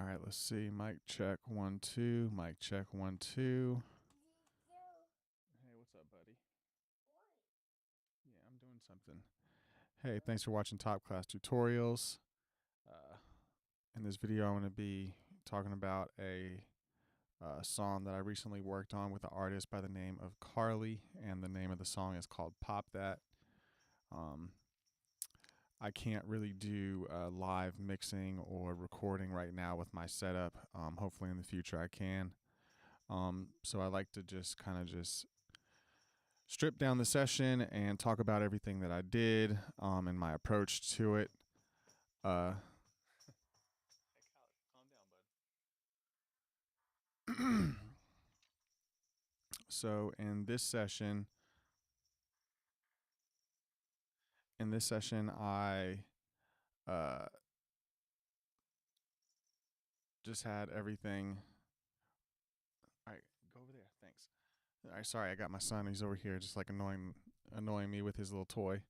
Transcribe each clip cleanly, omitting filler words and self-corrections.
All right, let's see. Mic check 1 2. Mic check 1 2. Hey, what's up, buddy? Yeah, I'm doing something. Hey, thanks for watching Top Class Tutorials. In this video, I'm going to be talking about a song that I recently worked on with an artist by the name of Karlii, and the name of the song is called Pop That. I can't really do live mixing or recording right now with my setup. Hopefully in the future I can. So I like to just kind of strip down the session and talk about everything that I did and my approach to it. Hey, Kyle, calm down, bud. So in this session, I just had everything. All right, go over there. Thanks. All right, sorry, I got my son. He's over here, just like annoying me with his little toy.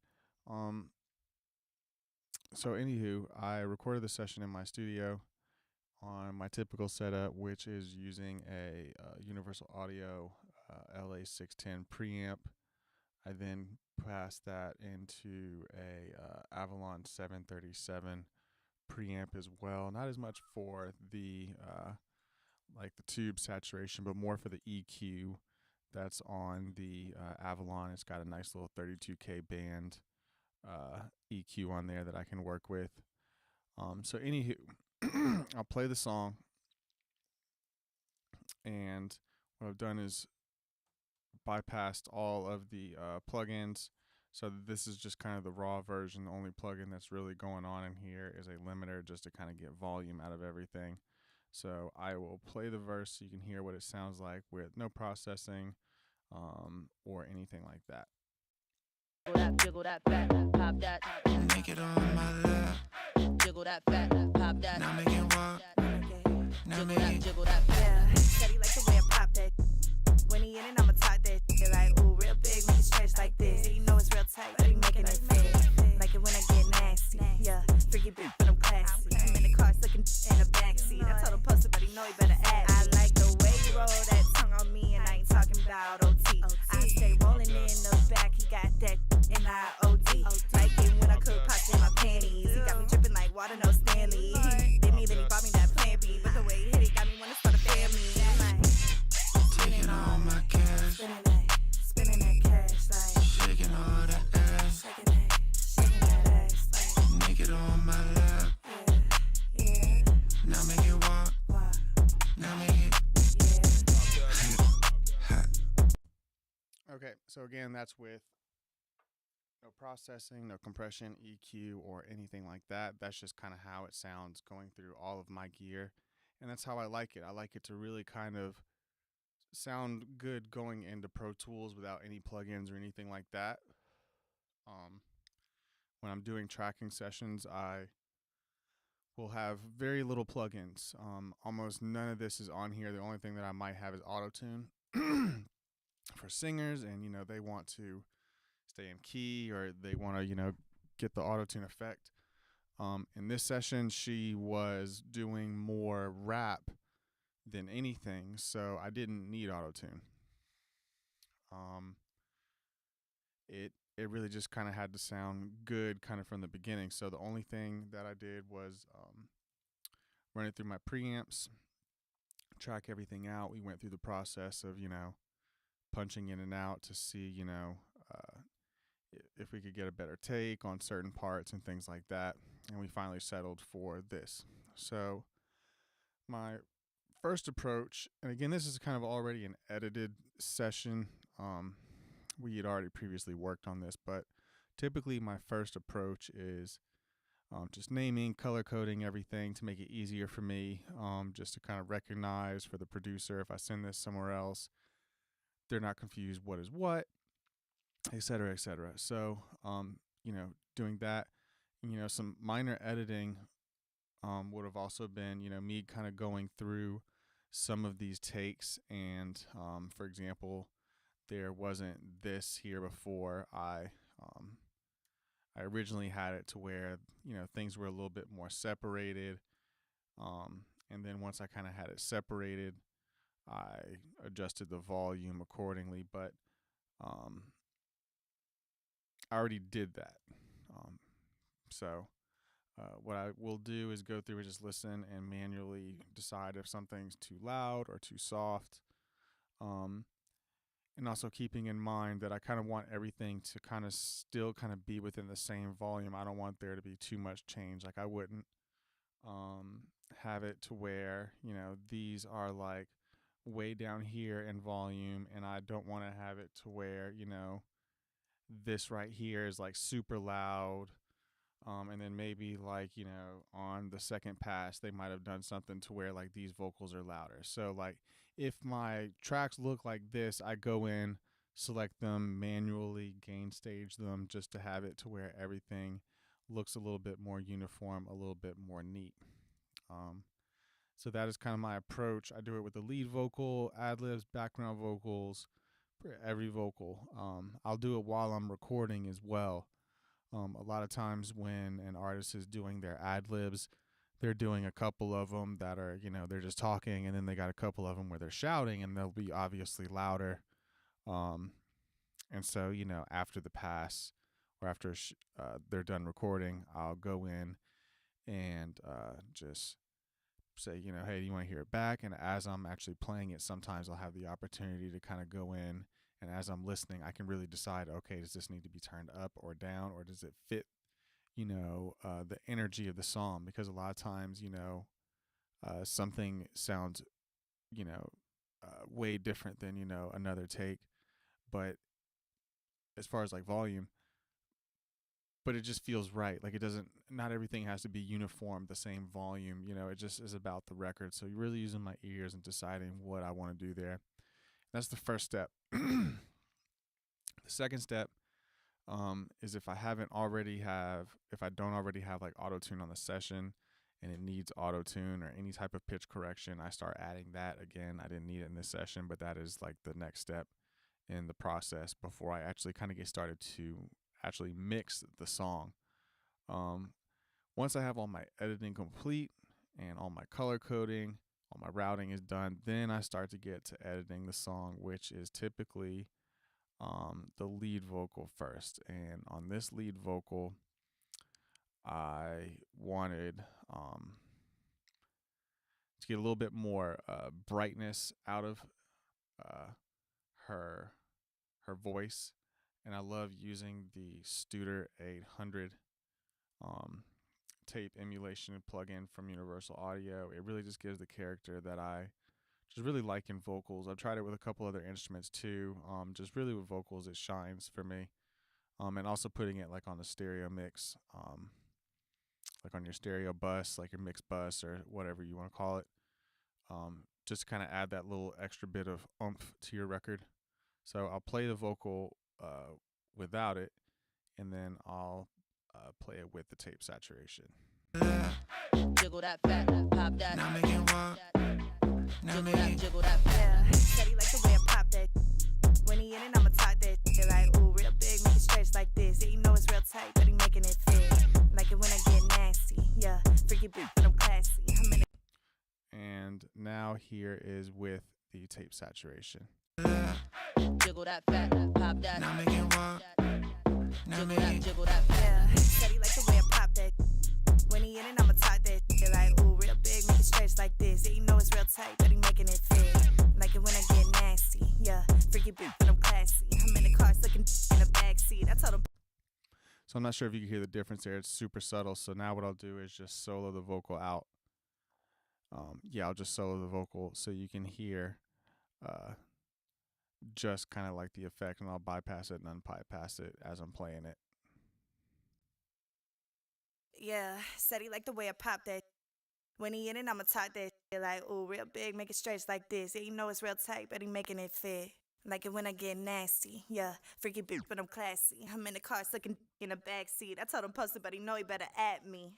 So anywho, I recorded the session in my studio on my typical setup, which is using a Universal Audio LA610 preamp. I then passed that into a Avalon 737 preamp as well. Not as much for the like the tube saturation, but more for the EQ that's on the Avalon. It's got a nice little 32K band EQ on there that I can work with. So anywho, I'll play the song, and what I've done is bypassed all of the plugins. So this is just kind of the raw version. The only plugin that's really going on in here is a limiter, just to kind of get volume out of everything. So I will play the verse so you can hear what it sounds like with no processing or anything like that. Jiggle that fat, pop that. Make it on my lap. Jiggle that fat, pop that. Now make it walk. Now make it. Jiggle that fat. Yeah, steady like the way I pop that. When he in it, I'ma talk that. Feel like, ooh, real big, make it stretch like this. You know it's real tight, but he making it fit. Like it when I get nasty. Yeah, freaky bitch, but I'm classy. I'm in the car, looking in the backseat. I told him post it, but he know he better add. I like the way you roll that tongue on me, and I ain't talking about OT. I stay rolling in the back, he got that N-I-O-D. Like it when I cook pasta in my panties. He got me dripping like water, no Stanley. He did me, then he bought me that plan B. But the way he hit it got me wanna start a family. Taking all my cash. Spinning that cash like Shaking all that ass. shaking that ass like Make it on my lap. yeah, Now make it walk. walk, Now make it. Okay, so again, that's with no processing, no compression, EQ, or anything like that. That's just kind of how it sounds going through all of my gear. And that's how I like it. I like it to really kind of sound good going into Pro Tools without any plugins or anything like that. When I'm doing tracking sessions, I will have very little plugins. Almost none of this is on here. The only thing that I might have is auto-tune for singers, and they want to stay in key, or they want to get the auto-tune effect. In this session, she was doing more rap than anything, so I didn't need auto-tune. It really just kind of had to sound good kind of from the beginning. So the only thing that I did was run it through my preamps, track everything out. We went through the process of punching in and out to see if we could get a better take on certain parts and things like that, and we finally settled for this. So my first approach, and again, this is kind of already an edited session. We had already previously worked on this, but typically my first approach is just naming, color coding everything to make it easier for me, just to kind of recognize for the producer if I send this somewhere else, they're not confused what is what, et cetera, et cetera. So, doing that, some minor editing would have also been, me kind of going through some of these takes. And for example, there wasn't this here before. I originally had it to where things were a little bit more separated, And then once I kind of had it separated, I adjusted the volume accordingly. But um, I already did that. Um, so what I will do is go through and just listen and manually decide if something's too loud or too soft. Um, and also keeping in mind that I kind of want everything to kind of still kind of be within the same volume. I don't want there to be too much change. Like I wouldn't um, have it to where, these are like way down here in volume, and I don't want to have it to where, this right here is like super loud. And then maybe like, on the second pass, they might have done something to where like these vocals are louder. So like if my tracks look like this, I go in, select them manually, gain stage them just to have it to where everything looks a little bit more uniform, a little bit more neat. So that is kind of my approach. I do it with the lead vocal, ad libs, background vocals, every vocal. I'll do it while I'm recording as well. A lot of times when an artist is doing their ad libs, they're doing a couple of them that are, they're just talking, and then they got a couple of them where they're shouting, and they'll be obviously louder. And so, after the pass or after they're done recording, I'll go in and just say, hey, do you want to hear it back? And as I'm actually playing it, sometimes I'll have the opportunity to kind of go in, and as I'm listening, I can really decide, okay, does this need to be turned up or down, or does it fit, the energy of the song? Because a lot of times, something sounds, way different than, another take. But as far as like volume, but it just feels right. Like it doesn't, not everything has to be uniform, the same volume, it just is about the record. So you're really using my ears and deciding what I want to do there. That's the first step. The second step is if I don't already have like auto tune on the session and it needs auto tune or any type of pitch correction, I start adding that. Again, I didn't need it in this session, but that is like the next step in the process before I actually kind of get started to actually mix the song. Once I have all my editing complete and all my color coding, all my routing is done, then I start to get to editing the song, which is typically the lead vocal first. And on this lead vocal, I wanted to get a little bit more brightness out of her voice, and I love using the Studer 800 tape emulation plugin from Universal Audio. It really just gives the character that I just really like in vocals. I've tried it with a couple other instruments too. Just really with vocals, it shines for me. And also putting it like on the stereo mix, like on your stereo bus, like your mix bus or whatever you want to call it. Just kind of add that little extra bit of oomph to your record. So I'll play the vocal without it, and then I'll play it with the tape saturation. Jiggle that fat, pop that. Now make it walk. Now Jiggle make that, it. jiggle that fat. Yeah, said he like the way I pop that. When he in it, I'ma talk that. They like, ooh, real big, make it stretch like this. Yeah, you know it's real tight, but he making it fit. Like it when I get nasty. Yeah, freaky bitch, but I'm classy. I'm in it. And now here is with the tape saturation. Jiggle that fat, pop that. Now make it walk. Now Jiggle make that, it. jiggle that fat. Yeah, said he like the way I pop that. When he in it, I'ma talk that. They like, ooh, real big, make it stretch like this. Yeah, you know it's real tight, but he making it fit. Like it when I get nasty. Yeah, freaky bitch, but I'm classy. I'm in the car, looking in the backseat. I told him. So I'm not sure if you can hear the difference there. It's super subtle. So now what I'll do is just solo the vocal out. I'll just solo the vocal so you can hear just kind of like the effect, and I'll bypass it and unbypass it as I'm playing it. Yeah, said he like the way I pop that. When he in it, I'ma talk that. They like, ooh, real big, make it stretch like this. Yeah, you know it's real tight, but he making it fit. Like it when I get nasty. Yeah, freaky bitch, but I'm classy. I'm in the car, looking in the backseat. I told him post it, but he know he better add me.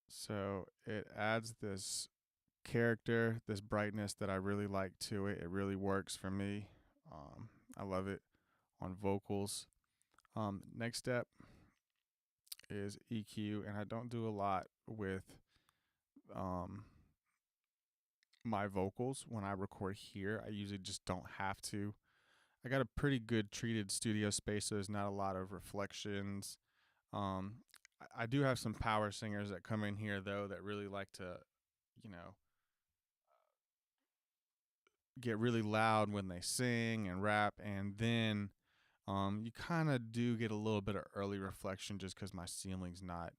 So it adds this character, this brightness that I really like to it. It really works for me. I love it on vocals. Next step is EQ, and I don't do a lot with my vocals when I record here. I usually just don't have to. I got a pretty good treated studio space, so there's not a lot of reflections. I do have some power singers that come in here though that really like to, you know, get really loud when they sing and rap, and then you kind of do get a little bit of early reflection just because my ceiling's not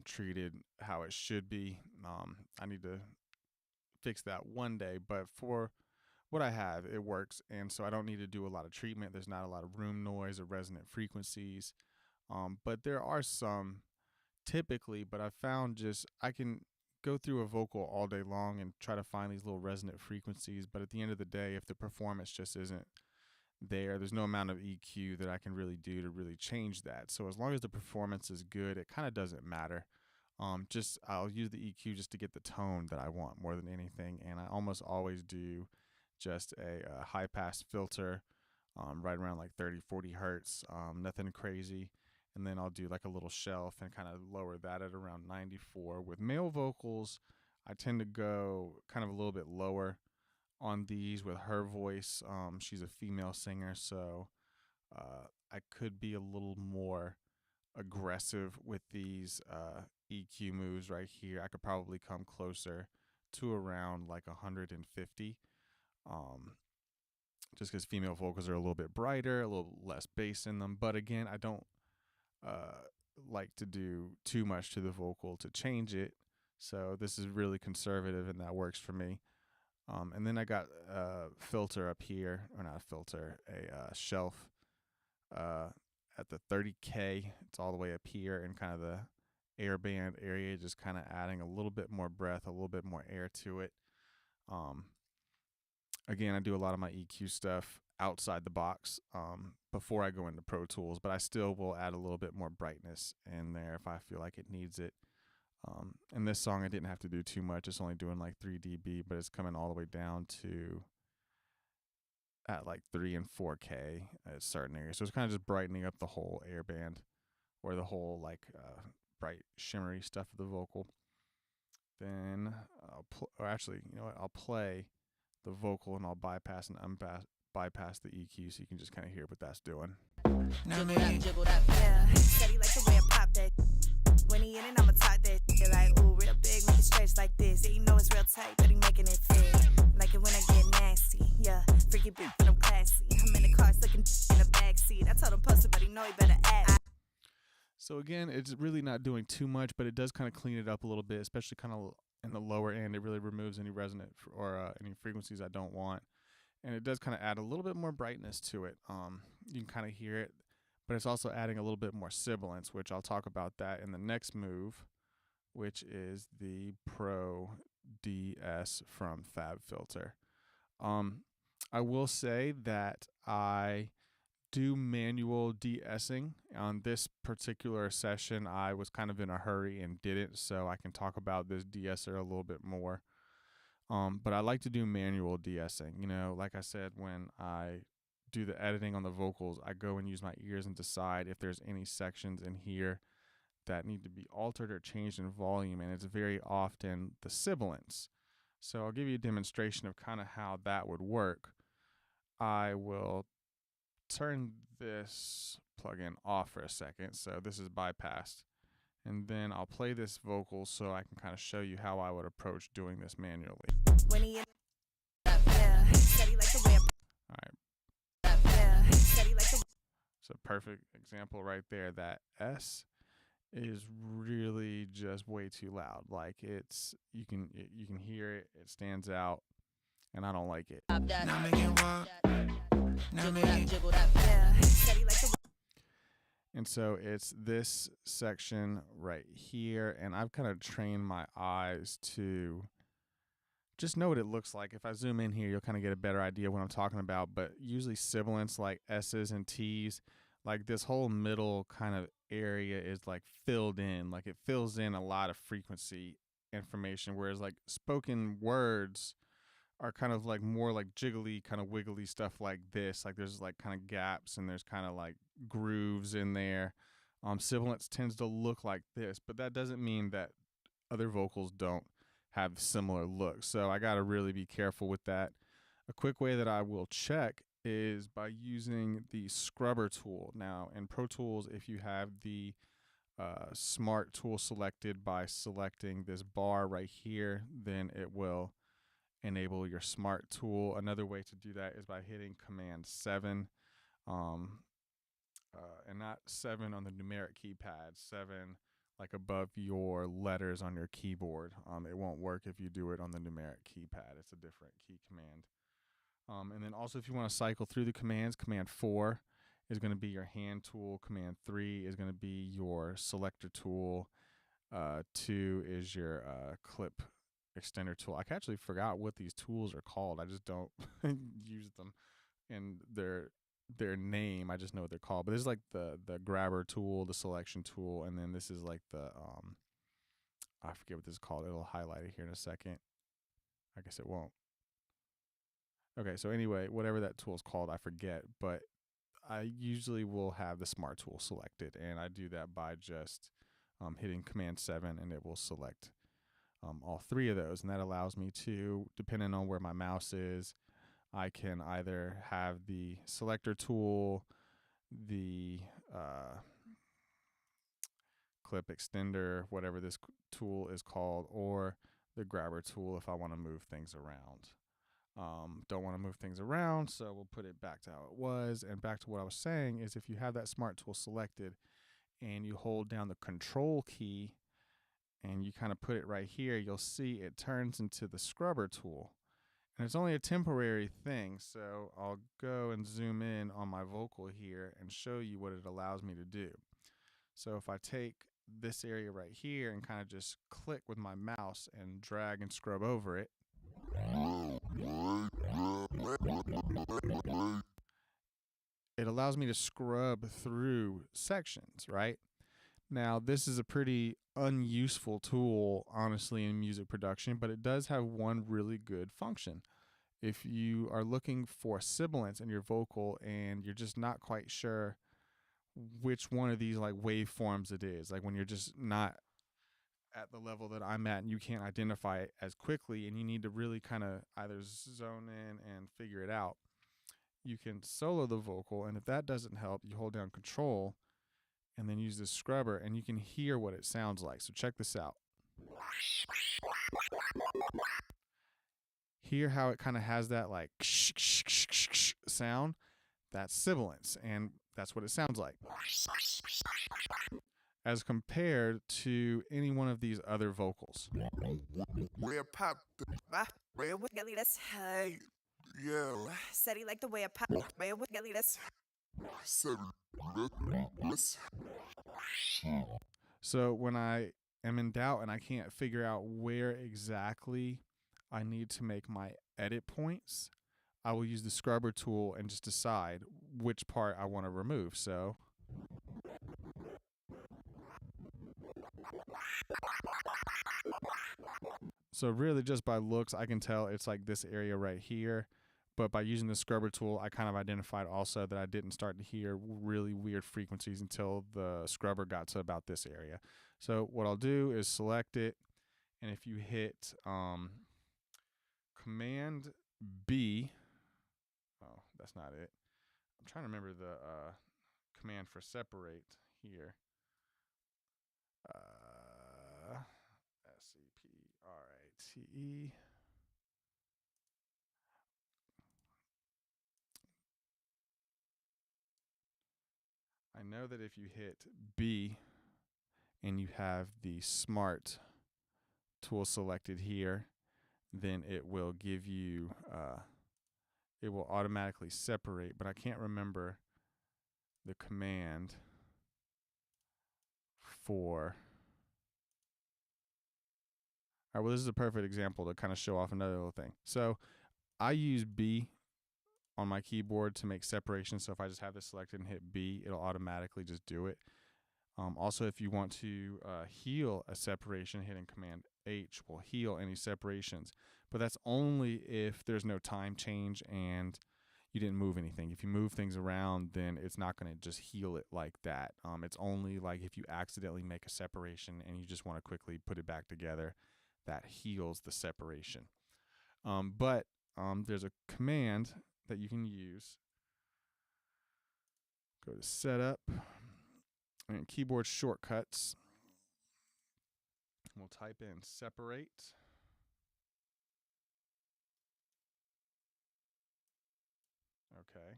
treated how it should be. I need to fix that one day, but for what I have, it works, and so I don't need to do a lot of treatment. There's not a lot of room noise or resonant frequencies, but there are some typically. But I found just I can go through a vocal all day long and try to find these little resonant frequencies, but at the end of the day, if the performance just isn't there's no amount of EQ that I can really do to really change that. So as long as the performance is good, it kind of doesn't matter. Just I'll use the EQ just to get the tone that I want more than anything, and I almost always do just a high pass filter, right around like 30-40 hertz, nothing crazy. And then I'll do like a little shelf and kind of lower that at around 94. With male vocals, I tend to go kind of a little bit lower on these with her voice. She's a female singer, so I could be a little more aggressive with these EQ moves right here. I could probably come closer to around like 150, just because female vocals are a little bit brighter, a little less bass in them. But again, I don't like to do too much to the vocal to change it. So this is really conservative, and that works for me. And then I got a filter up here, or not a filter, a shelf at the 30K. It's all the way up here in kind of the air band area, just kind of adding a little bit more breath, a little bit more air to it. Again, I do a lot of my EQ stuff outside the box before I go into Pro Tools, but I still will add a little bit more brightness in there if I feel like it needs it. In this song, I didn't have to do too much. It's only doing like 3 dB, but it's coming all the way down to at like 3 and 4K at certain areas. So it's kind of just brightening up the whole air band, or the whole like bright shimmery stuff of the vocal. Then or actually, you know what? I'll play the vocal and I'll bypass and bypass the EQ, so you can just kind of hear what that's doing. Jiggle that, jiggle that. Yeah, steady like the way I pop that. When he in it, I'ma talk that. They're like, ooh, real big, make it stretch like this. Yeah, you know it's real tight, but he making it fit. Like it when I get nasty. Yeah, freaky bitch, but I'm classy. I'm in the car, looking in the backseat. I told him post it, but he know he better act. So again, it's really not doing too much, but it does kind of clean it up a little bit, especially kind of in the lower end. It really removes any resonant or any frequencies I don't want. And it does kind of add a little bit more brightness to it. You can kind of hear it, but it's also adding a little bit more sibilance, which I'll talk about that in the next move, which is the Pro DS from FabFilter. I will say that I do manual de-essing. On this particular session, I was kind of in a hurry and didn't, so I can talk about this de-esser a little bit more. But I like to do manual de-essing. You know, like I said, when I do the editing on the vocals, I go and use my ears and decide if there's any sections in here that need to be altered or changed in volume, and it's very often the sibilance. So I'll give you a demonstration of kind of how that would work. I will turn this plugin off for a second, so this is bypassed, and then I'll play this vocal so I can kind of show you how I would approach doing this manually. When he in yeah, steady like the way All right, yeah, steady like the so perfect example right there. That S is really just way too loud. Like you can hear it. It stands out, and I don't like it. Pop that. Now make it walk. Now Jiggle make that, it. jiggle that. yeah, steady like the And so it's this section right here, and I've kind of trained my eyes to just know what it looks like. If I zoom in here, you'll kind of get a better idea what I'm talking about. But usually sibilants like S's and T's, like this whole middle kind of area is like filled in, like it fills in a lot of frequency information, whereas like spoken words are kind of like more like jiggly, kind of wiggly stuff like this. Like there's like kind of gaps and there's kind of like grooves in there. Sibilance tends to look like this, but that doesn't mean that other vocals don't. have similar looks. So I got to really be careful with that. A quick way that I will check is by using the scrubber tool. Now in Pro Tools, if you have the smart tool selected by selecting this bar right here, then it will enable your smart tool. Another way to do that is by hitting Command 7, and not 7 on the numeric keypad, 7 like above your letters on your keyboard. It won't work if you do it on the numeric keypad. It's a different key command. And then also if you want to cycle through the commands, Command 4 is going to be your hand tool. Command 3 is going to be your selector tool. 2 is your clip extender tool. I actually forgot what these tools are called. I just don't use them in their name. I just know what they're called. But this is like the grabber tool, the selection tool, and then this is like the I forget what this is called. It'll highlight it here in a second. I guess it won't. Okay, so anyway, whatever that tool is called, I forget, but I usually will have the smart tool selected, and I do that by just hitting Command 7, and it will select all 3 of those, and that allows me to, depending on where my mouse is, I can either have the selector tool, the clip extender, whatever this tool is called, or the grabber tool if I want to move things around. Don't want to move things around, so we'll put it back to how it was. And back to what I was saying is if you have that smart tool selected and you hold down the control key and you kind of put it right here, you'll see it turns into the scrubber tool. And it's only a temporary thing, so I'll go and zoom in on my vocal here and show you what it allows me to do. So if I take this area right here and kind of just click with my mouse and drag and scrub over it, it allows me to scrub through sections, right? Now, this is a pretty unuseful tool, honestly, in music production, but it does have one really good function. If you are looking for sibilance in your vocal and you're just not quite sure which one of these like waveforms it is, like when you're just not at the level that I'm at and you can't identify it as quickly and you need to really kind of either zone in and figure it out, you can solo the vocal, and if that doesn't help, you hold down Control and then use the scrubber and you can hear what it sounds like. So check this out. Hear how it kind of has that like sound? That's sibilance, and that's what it sounds like, as compared to any one of these other vocals. Where pop where would Get this. yeah Said he liked the way I pop. Where would get this? 7 So when I am in doubt and I can't figure out where exactly I need to make my edit points, I will use the scrubber tool and just decide which part I want to remove. So really just by looks, I can tell it's like this area right here. But by using the scrubber tool, I kind of identified also that I didn't start to hear really weird frequencies until the scrubber got to about this area. So what I'll do is select it, and if you hit Command B, oh, that's not it. I'm trying to remember the command for separate here. SEPRATE. I know that if you hit B and you have the smart tool selected here, then it will give you, it will automatically separate, but I can't remember the command for. All right, well, this is a perfect example to kind of show off another little thing. So I use B on my keyboard to make separation. So if I just have this selected and hit B, it'll automatically just do it. Also, if you want to heal a separation, hitting Command H will heal any separations. But that's only if there's no time change and you didn't move anything. If you move things around, then it's not going to just heal it like that. It's only like if you accidentally make a separation and you just want to quickly put it back together, that heals the separation. But there's a command that you can use. Go to Setup and Keyboard Shortcuts. We'll type in Separate. Okay.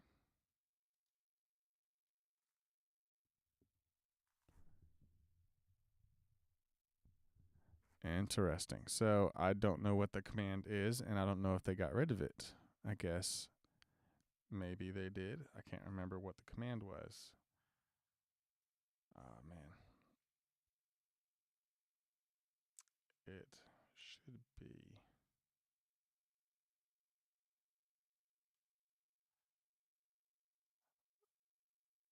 Interesting. So I don't know what the command is, and I don't know if they got rid of it. I guess maybe they did. I can't remember what the command was. Oh, man. It should be.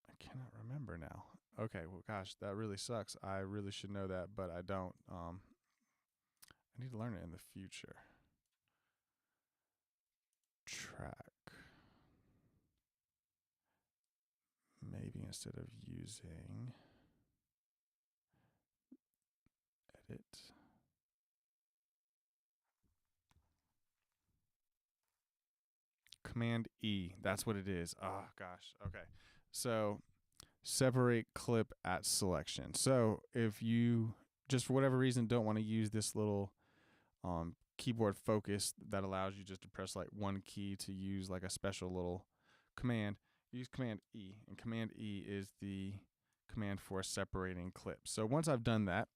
I cannot remember now. Okay, well, gosh, that really sucks. I really should know that, but I don't. I need to learn it in the future. Track. Maybe instead of using edit. Command E. That's what it is. Oh, gosh. Okay. So separate clip at selection. So if you just for whatever reason don't want to use this little keyboard focus that allows you just to press like one key to use like a special little command, use Command E. And Command E is the command for separating clips. So once I've done that,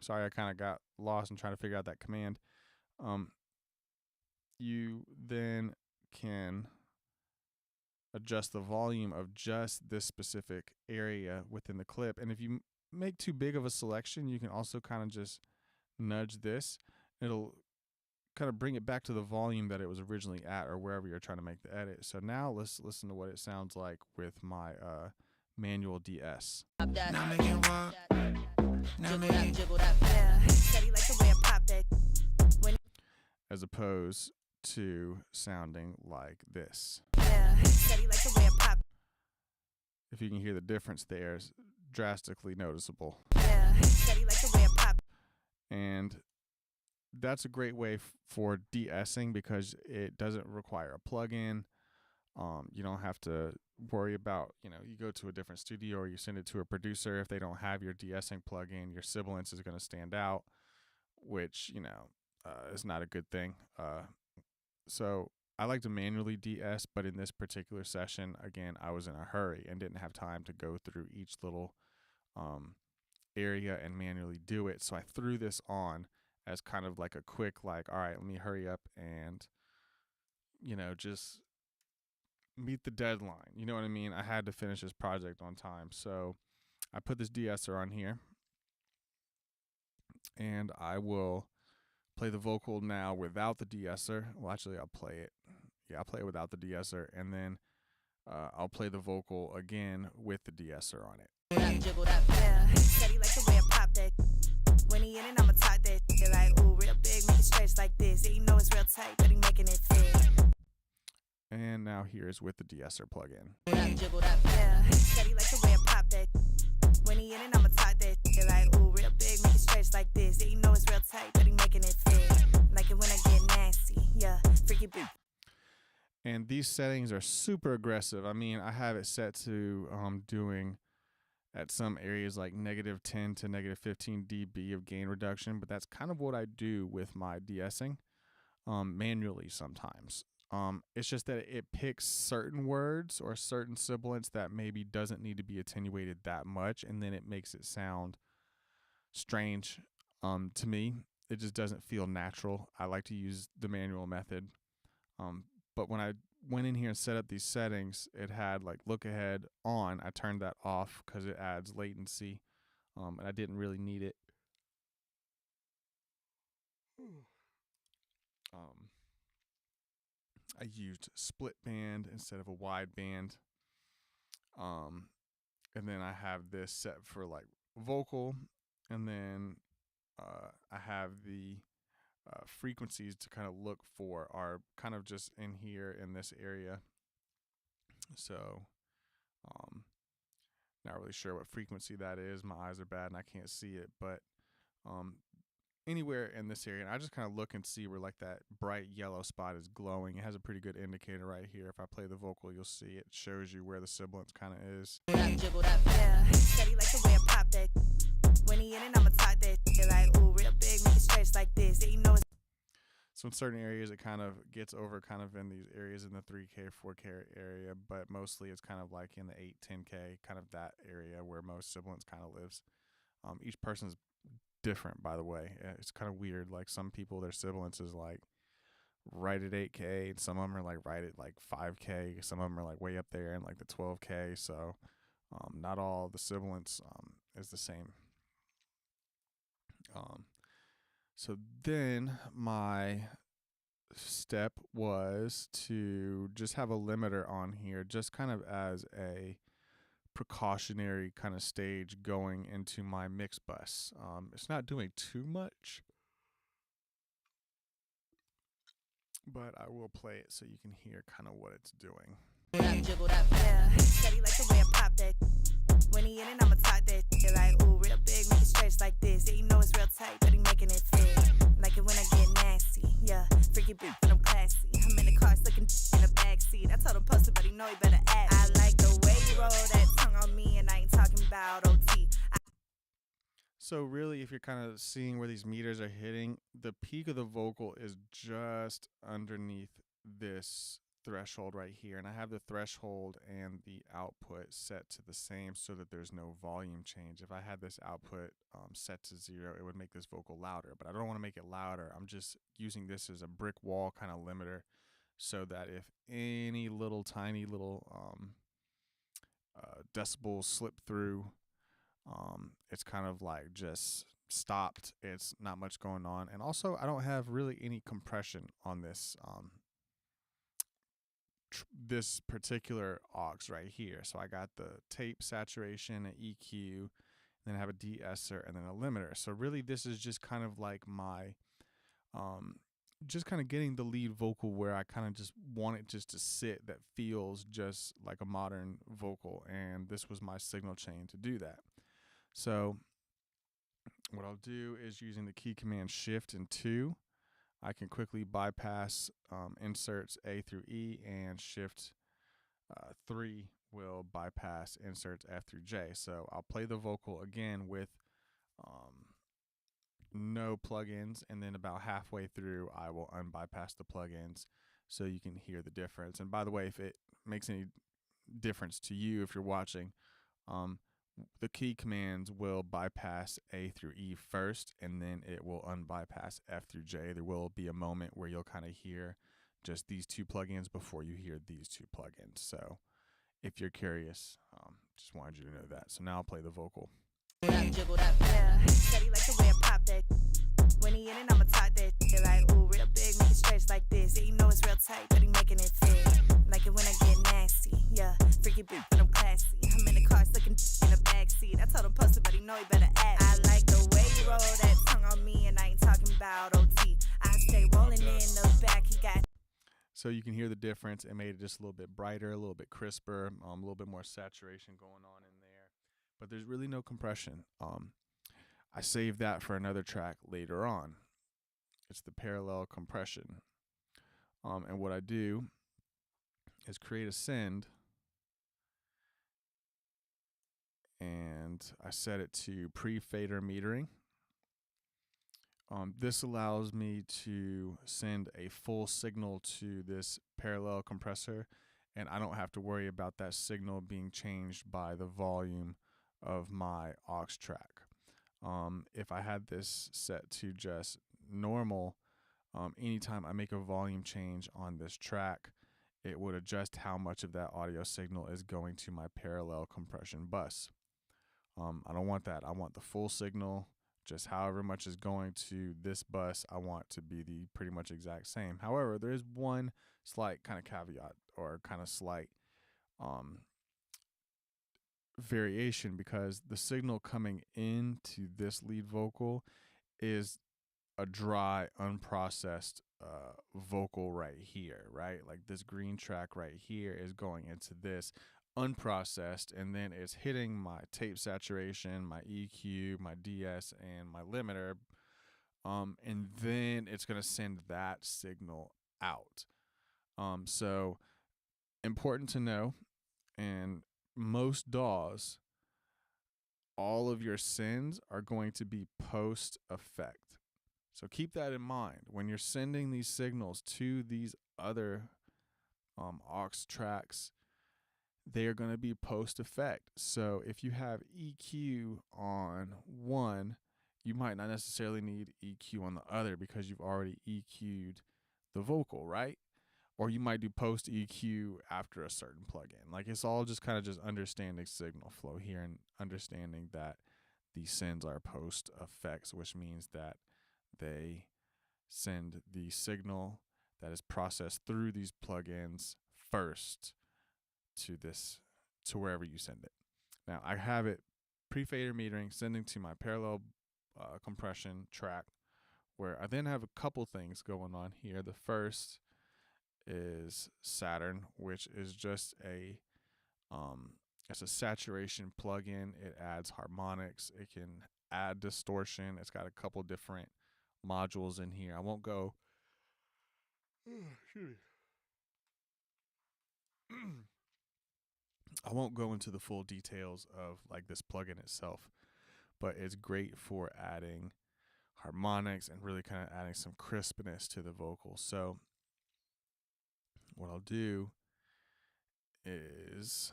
sorry, I kind of got lost in trying to figure out that command. You then can adjust the volume of just this specific area within the clip. And if you make too big of a selection, you can also kind of just nudge this. It'll kind of bring it back to the volume that it was originally at or wherever you're trying to make the edit. So now let's listen to what it sounds like with my manual DS. Pop that. Now making what? Now making Jiggle that. Yeah, steady like the way I pop that. As opposed to sounding like this. Yeah, steady like the way I pop. If you can hear the difference there, is drastically noticeable. Yeah, steady like the way I pop. And that's a great way for de-essing because it doesn't require a plug-in. You don't have to worry about, you go to a different studio or you send it to a producer. If they don't have your de-essing plug-in, your sibilance is going to stand out, which, is not a good thing. So I like to manually de-ess, but in this particular session, again, I was in a hurry and didn't have time to go through each little area and manually do it. So I threw this on as kind of like a quick, like, all right, let me hurry up and, just meet the deadline. You know what I mean? I had to finish this project on time. So I put this de-esser on here and I will play the vocal now without the de-esser. Well, actually, I'll play it. Yeah, I'll play it without the de-esser, and then I'll play the vocal again with the de-esser on it. Jiggle that. Yeah, steady like the way I pop that. When he in it, I'ma talk that. They're like, ooh, real big, make it stretch like this. Yeah, you know it's real tight, but he making it fit. And now here's with the de-esser plug-in. Jiggle that. Yeah, steady like the way I pop that. When he in it, I'ma talk that. They're like, ooh, real big, make it stretch like this. Yeah, you know it's real tight, but he making it fit. Like it when I get nasty. Yeah, freaky beat. And these settings are super aggressive. I mean, I have it set to doing at some areas like -10 to -15 dB of gain reduction, but that's kind of what I do with my de-essing manually sometimes. It's just that it picks certain words or certain sibilants that maybe doesn't need to be attenuated that much, and then it makes it sound strange to me. It just doesn't feel natural. I like to use the manual method. But when I went in here and set up these settings, it had like look ahead on. I turned that off because it adds latency, and I didn't really need it. I used split band instead of a wide band. And then I have this set for like vocal, and then I have the frequencies to kind of look for are kind of just in here in this area. So not really sure what frequency that is. My eyes are bad and I can't see it, but anywhere in this area. And I just kind of look and see where like that bright yellow spot is glowing. It has a pretty good indicator right here. If I play the vocal, you'll see it shows you where the sibilance kind of is. Jiggle that Yeah, steady like the way I pop that. When he in it, I'ma talk that shit like, ooh, real big, make it stretch like this. Yeah, you know it's So in certain areas, it kind of gets over kind of in these areas in the 3K, 4K area, but mostly it's kind of like in the 8, 10K, kind of that area where most sibilance kind of lives. Each person's different, by the way. It's kind of weird. Like some people, their sibilance is like right at 8K, and some of them are like right at like 5K. Some of them are like way up there in like the 12K. So not all the sibilance is the same. So then my step was to just have a limiter on here, just kind of as a precautionary kind of stage going into my mix bus. It's not doing too much, but I will play it so you can hear kind of what it's doing. jiggle that yeah, steady like the way I pop that. When he in it, I'ma talk that shit like, ooh, real big, make it stretch like this. Yeah, you know it's real tight, but he making it fit. Like it when I get nasty, yeah, freaky bitch, but I'm classy. I'm in the car, looking in the backseat. I told him post it, but he know he better act. I like the way you roll that tongue on me, and I ain't talking about OT. So really, if you're kind of seeing where these meters are hitting, the peak of the vocal is just underneath this threshold right here. And I have the threshold and the output set to the same so that there's no volume change. If I had this output set to 0, it would make this vocal louder, but I don't want to make it louder. I'm just using this as a brick wall kind of limiter so that if any little tiny little decibels slip through, it's kind of like just stopped. It's not much going on. And also I don't have really any compression on this this particular aux right here. So I got the tape saturation, an EQ, then I have a de-esser and then a limiter. So really this is just kind of like my just kind of getting the lead vocal where I kind of just want it just to sit, that feels just like a modern vocal, and this was my signal chain to do that. So what I'll do is, using the key command Shift and 2, I can quickly bypass inserts A through E, and Shift 3 will bypass inserts F through J. So I'll play the vocal again with no plugins, and then about halfway through I will unbypass the plugins so you can hear the difference. And by the way, if it makes any difference to you if you're watching, the key commands will bypass A through E first, and then it will unbypass F through J. There will be a moment where you'll kind of hear just these two plugins before you hear these two plugins. So if you're curious, just wanted you to know that. So now I'll play the vocal. jiggle that Yeah, steady like the way I pop that. When he in it, I'ma talk that shit like, ooh, real big, make it stretch like this. Yeah, you know it's real tight, but he making it fit. Like it when I get nasty, yeah, freaky bitch, but I'm classy. I'm in the car, looking in the backseat. I told him post it, but he know he better act. I like the way you roll that tongue on me, and I ain't talking about OT. I stay rolling in the back, he got. So you can hear the difference. It made it just a little bit brighter, a little bit crisper, a little bit more saturation going on in there. But there's really no compression. I saved that for another track later on. It's the parallel compression. And what I do is create a send, and I set it to pre-fader metering. This allows me to send a full signal to this parallel compressor, and I don't have to worry about that signal being changed by the volume of my aux track. If I had this set to just normal, anytime I make a volume change on this track, it would adjust how much of that audio signal is going to my parallel compression bus. I don't want that. I want the full signal. Just however much is going to this bus, I want to be the pretty much exact same. However, there is one slight kind of caveat, or kind of slight variation, because the signal coming into this lead vocal is a dry, unprocessed vocal right here, right? Like this green track right here is going into this unprocessed, and then it's hitting my tape saturation, my EQ, my DS, and my limiter and then it's going to send that signal out. So important to know, and most DAWs, all of your sends are going to be post effect. So keep that in mind when you're sending these signals to these other aux tracks. They are going to be post effect. So if you have EQ on one, you might not necessarily need EQ on the other because you've already EQ'd the vocal, right? Or you might do post EQ after a certain plugin. Like, it's all just kind of just understanding signal flow here and understanding that these sends are post effects, which means that they send the signal that is processed through these plugins first to wherever you send it. Now I have it pre-fader metering, sending to my parallel compression track, where I then have a couple things going on here. The first is Saturn, which is just it's a saturation plugin. It adds harmonics. It can add distortion. It's got a couple different modules in here. I won't go. I won't go into the full details of like this plugin itself, but it's great for adding harmonics and really kind of adding some crispness to the vocal. So what I'll do is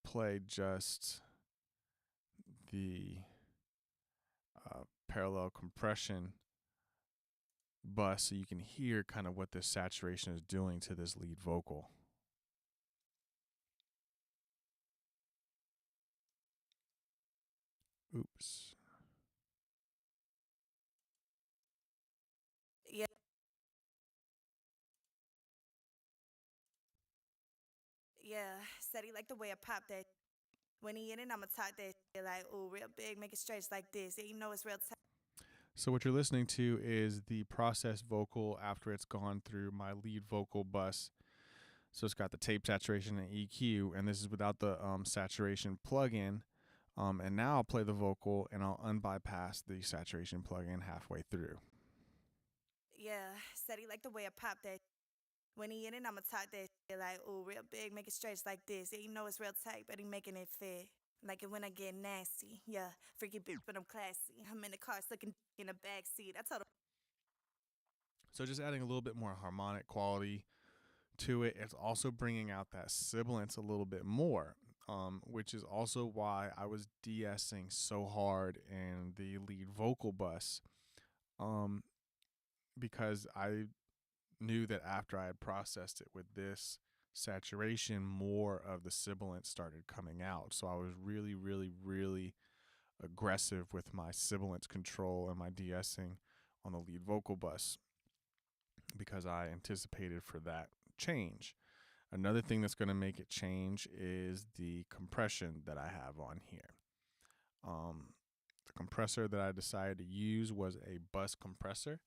play just the parallel compression bus so you can hear kind of what this saturation is doing to this lead vocal. Oops. Yeah. Yeah, said he liked the way I pop that. When he in it, I'ma talk that shit like, ooh, real big, make it stretch like this. Yeah, you know it's real tight. So what you're listening to is the processed vocal after it's gone through my lead vocal bus. So it's got the tape saturation and EQ, and this is without the saturation plugin. And now I'll play the vocal and I'll unbypass the saturation plugin halfway through. Yeah, said he liked the way I pop that. When he in it, I'ma talk that shit like, ooh, real big, make it stretch like this. Yeah, you know it's real tight, but he making it fit. Like it when I get nasty. Yeah, freaky bitch, but I'm classy. I'm in the car, looking in the backseat. I told him. So just adding a little bit more harmonic quality to it. It's also bringing out that sibilance a little bit more, which is also why I was de-essing so hard in the lead vocal bus, because I knew that after I had processed it with this saturation, more of the sibilance started coming out. So I was really, really, really aggressive with my sibilance control and my de-essing on the lead vocal bus because I anticipated for that change. Another thing that's going to make it change is the compression that I have on here. The compressor that I decided to use was a bus compressor.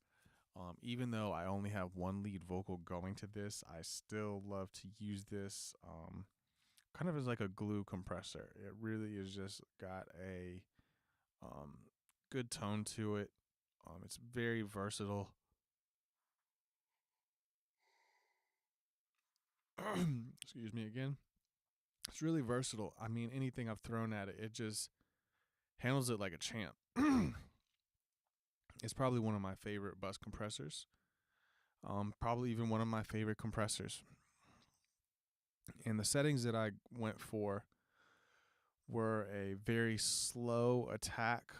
Even though I only have one lead vocal going to this, I still love to use this kind of as like a glue compressor. It really is just got a good tone to it. It's very versatile. Excuse me again. It's really versatile. I mean, anything I've thrown at it, it just handles it like a champ. It's probably one of my favorite bus compressors. Probably even one of my favorite compressors. And the settings that I went for were a very slow attack,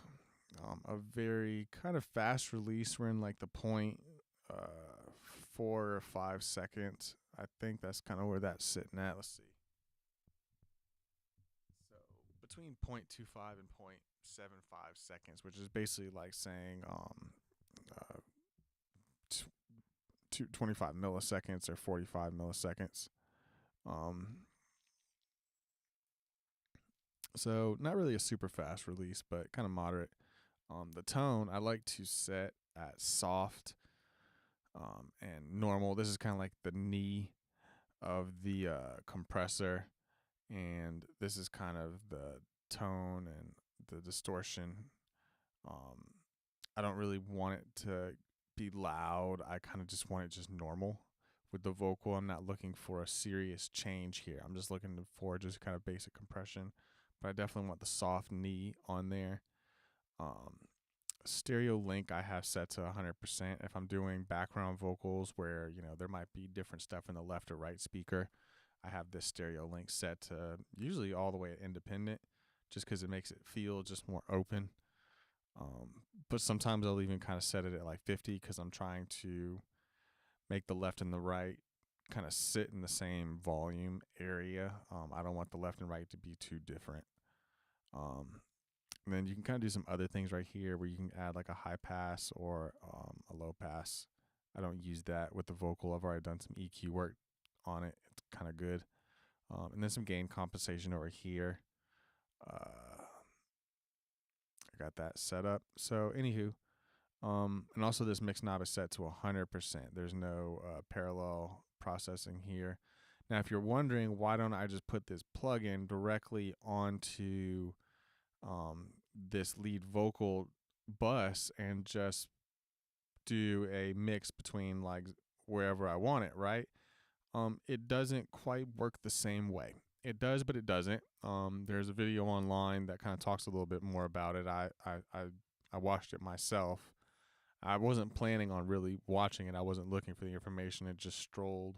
a very kind of fast release. We're in like the 4 or 5 seconds. I think that's kind of where that's sitting at. Let's see. So between 0.25 and 0.75 seconds, which is basically like saying 25 milliseconds or 45 milliseconds. So not really a super fast release, but kind of moderate. The tone I like to set at soft and normal. This is kind of like the knee of the compressor, and this is kind of the tone and the distortion I don't really want it to be loud. I kind of just want it just normal with the vocal. I'm not looking for a serious change here. I'm just looking for just kind of basic compression, but I definitely want the soft knee on there. Stereo link I have set to 100%. If I'm doing background vocals where, there might be different stuff in the left or right speaker, I have this stereo link set to usually all the way at independent, just because it makes it feel just more open. But sometimes I'll even kind of set it at like 50 because I'm trying to make the left and the right kind of sit in the same volume area. I don't want the left and right to be too different. And then you can kind of do some other things right here where you can add like a high pass or a low pass. I don't use that with the vocal. I've already done some EQ work on it. It's kind of good. And then some gain compensation over here. I got that set up. So anywho, and also this mix knob is set to 100%. There's no parallel processing here. Now, if you're wondering, why don't I just put this plugin directly onto this lead vocal bus and just do a mix between like wherever I want it, right? It doesn't quite work the same way. It does, but it doesn't. There's a video online that kind of talks a little bit more about it. I watched it myself. I wasn't planning on really watching it. I wasn't looking for the information. It just strolled.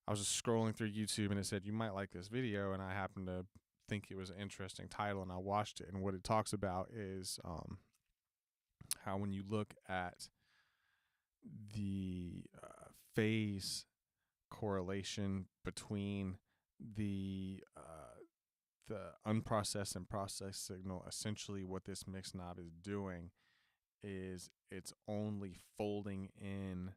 I was just scrolling through YouTube and it said, you might like this video. And I happened to think it was an interesting title and I watched it. And what it talks about is how when you look at the phase correlation between the unprocessed and processed signal, essentially what this mix knob is doing is it's only folding in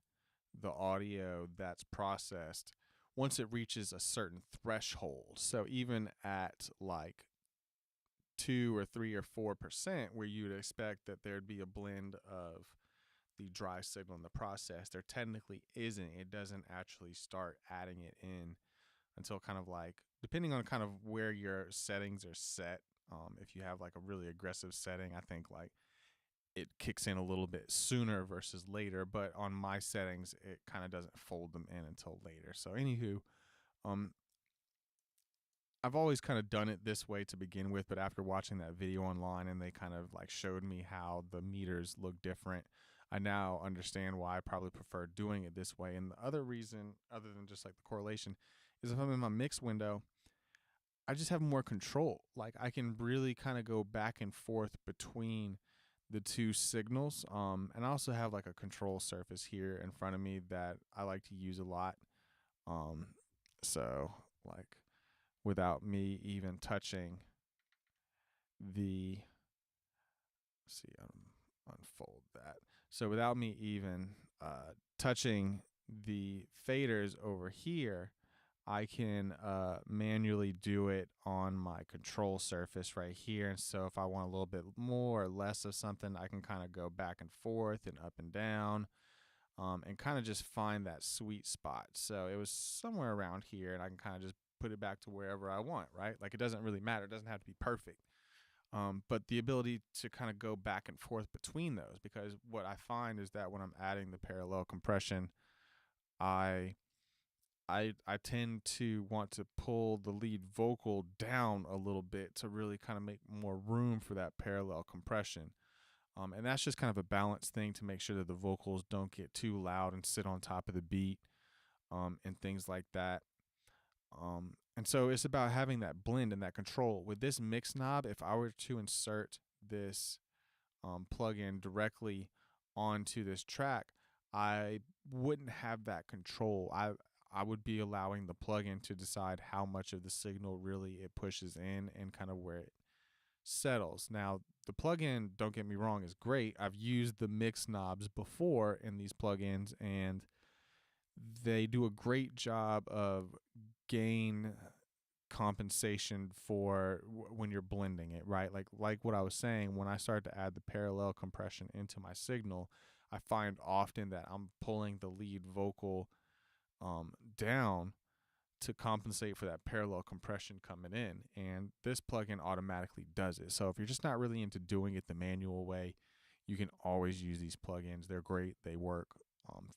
the audio that's processed once it reaches a certain threshold. So even at like 2 or 3 or 4%, where you'd expect that there'd be a blend of the dry signal and the process, there technically isn't. It doesn't actually start adding it in until kind of like, depending on kind of where your settings are set. If you have like a really aggressive setting, I think like it kicks in a little bit sooner versus later, but on my settings, it kind of doesn't fold them in until later. So anywho, I've always kind of done it this way to begin with, but after watching that video online and they kind of like showed me how the meters look different, I now understand why I probably prefer doing it this way. And the other reason, other than just like the correlation, is if I'm in my mix window, I just have more control. Like I can really kind of go back and forth between the two signals. And I also have like a control surface here in front of me that I like to use a lot. So like without me even touching the, let's see, unfold that. So without me even touching the faders over here, I can manually do it on my control surface right here. And so if I want a little bit more or less of something, I can kind of go back and forth and up and down and kind of just find that sweet spot. So it was somewhere around here and I can kind of just put it back to wherever I want, right? Like it doesn't really matter. It doesn't have to be perfect. But the ability to kind of go back and forth between those, because what I find is that when I'm adding the parallel compression, I tend to want to pull the lead vocal down a little bit to really kind of make more room for that parallel compression. And that's just kind of a balance thing to make sure that the vocals don't get too loud and sit on top of the beat and things like that. And so it's about having that blend and that control. With this mix knob, if I were to insert this plugin directly onto this track, I wouldn't have that control. I would be allowing the plugin to decide how much of the signal really it pushes in and kind of where it settles. Now, the plugin, don't get me wrong, is great. I've used the mix knobs before in these plugins, and they do a great job of gain compensation for when you're blending it, right? Like what I was saying, when I start to add the parallel compression into my signal, I find often that I'm pulling the lead vocal down to compensate for that parallel compression coming in, and this plugin automatically does it. So if you're just not really into doing it the manual way, you can always use these plugins. They're great. They work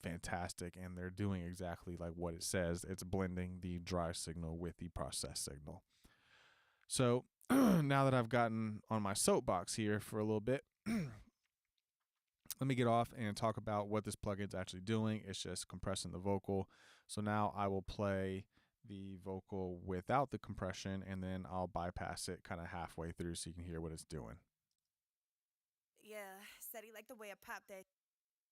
fantastic, and they're doing exactly like what it says. It's blending the dry signal with the process signal. So now that I've gotten on my soapbox here for a little bit, let me get off and talk about what this plugin's actually doing. It's just compressing the vocal. So now I will play the vocal without the compression, and then I'll bypass it kind of halfway through so you can hear what it's doing. Yeah, said he liked the way I pop that.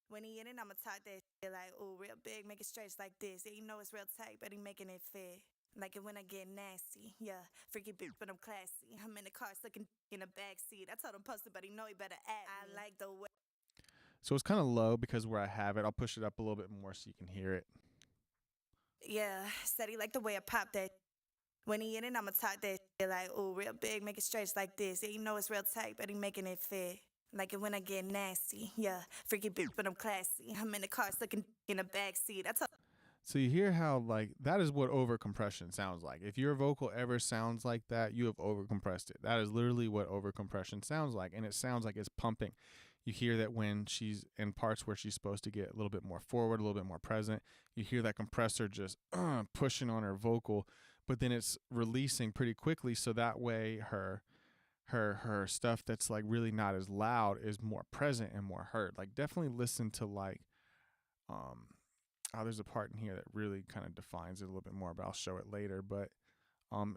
When he in it, I'ma talk that shit like, ooh, real big, make it stretch like this. Yeah, you know it's real tight, but he making it fit. Like it when I get nasty. Yeah, freaky bitch, but I'm classy. I'm in the car, looking in the backseat. I told him post it, but he know he better add me. I like the way. So it's kind of low because where I have it, I'll push it up a little bit more so you can hear it. Yeah, said he liked the way I pop that. When he in it, I'ma talk that shit like, ooh, real big, make it stretch like this. Yeah, you know it's real tight, but he making it fit. Like it when I get nasty. Yeah, freaky bitch, but I'm classy. I'm in the car, looking in the backseat. I told. So you hear how like that is what overcompression sounds like. If your vocal ever sounds like that, you have overcompressed it. That is literally what overcompression sounds like, and it sounds like it's pumping. You hear that when she's in parts where she's supposed to get a little bit more forward, a little bit more present. You hear that compressor just pushing on her vocal, but then it's releasing pretty quickly, so that way her stuff that's like really not as loud is more present and more heard. Like definitely listen to like there's a part in here that really kind of defines it a little bit more, but I'll show it later. But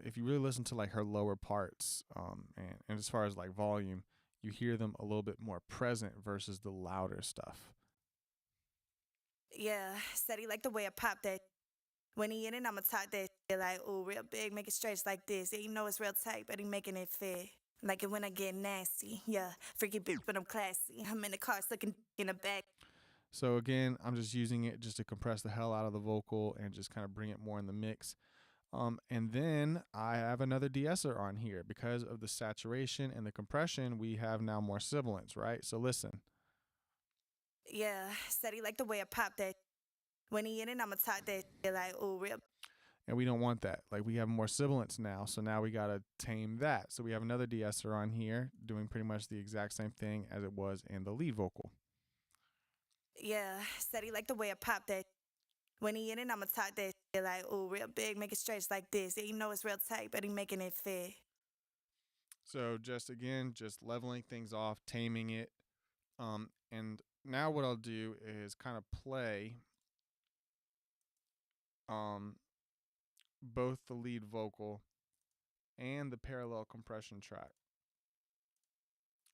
if you really listen to like her lower parts, and as far as like volume, you hear them a little bit more present versus the louder stuff. Yeah, said he liked the way I pop that. When he in it, I'ma talk that shit like, ooh, real big, make it stretch like this. Yeah, you know it's real tight, but he making it fit. Like it when I get nasty. Yeah, freaky bitch, but I'm classy. I'm in the car, looking in the back. So again, I'm just using it just to compress the hell out of the vocal and just kind of bring it more in the mix. And then I have another de-esser on here. Because of the saturation and the compression, we have now more sibilance, right? So listen. Yeah, said he liked the way I pop that. When he in it, I'ma talk that shit like, ooh, real. And we don't want that. Like we have more sibilance now. So now we got to tame that. So we have another de-esser on here doing pretty much the exact same thing as it was in the lead vocal. Yeah, said he liked the way I pop that. When he in it, I'ma talk that shit like, ooh, real big, make it stretch like this. Yeah, you know it's real tight, but he making it fit. So just again, just leveling things off, taming it. And now what I'll do is kind of play both the lead vocal and the parallel compression track.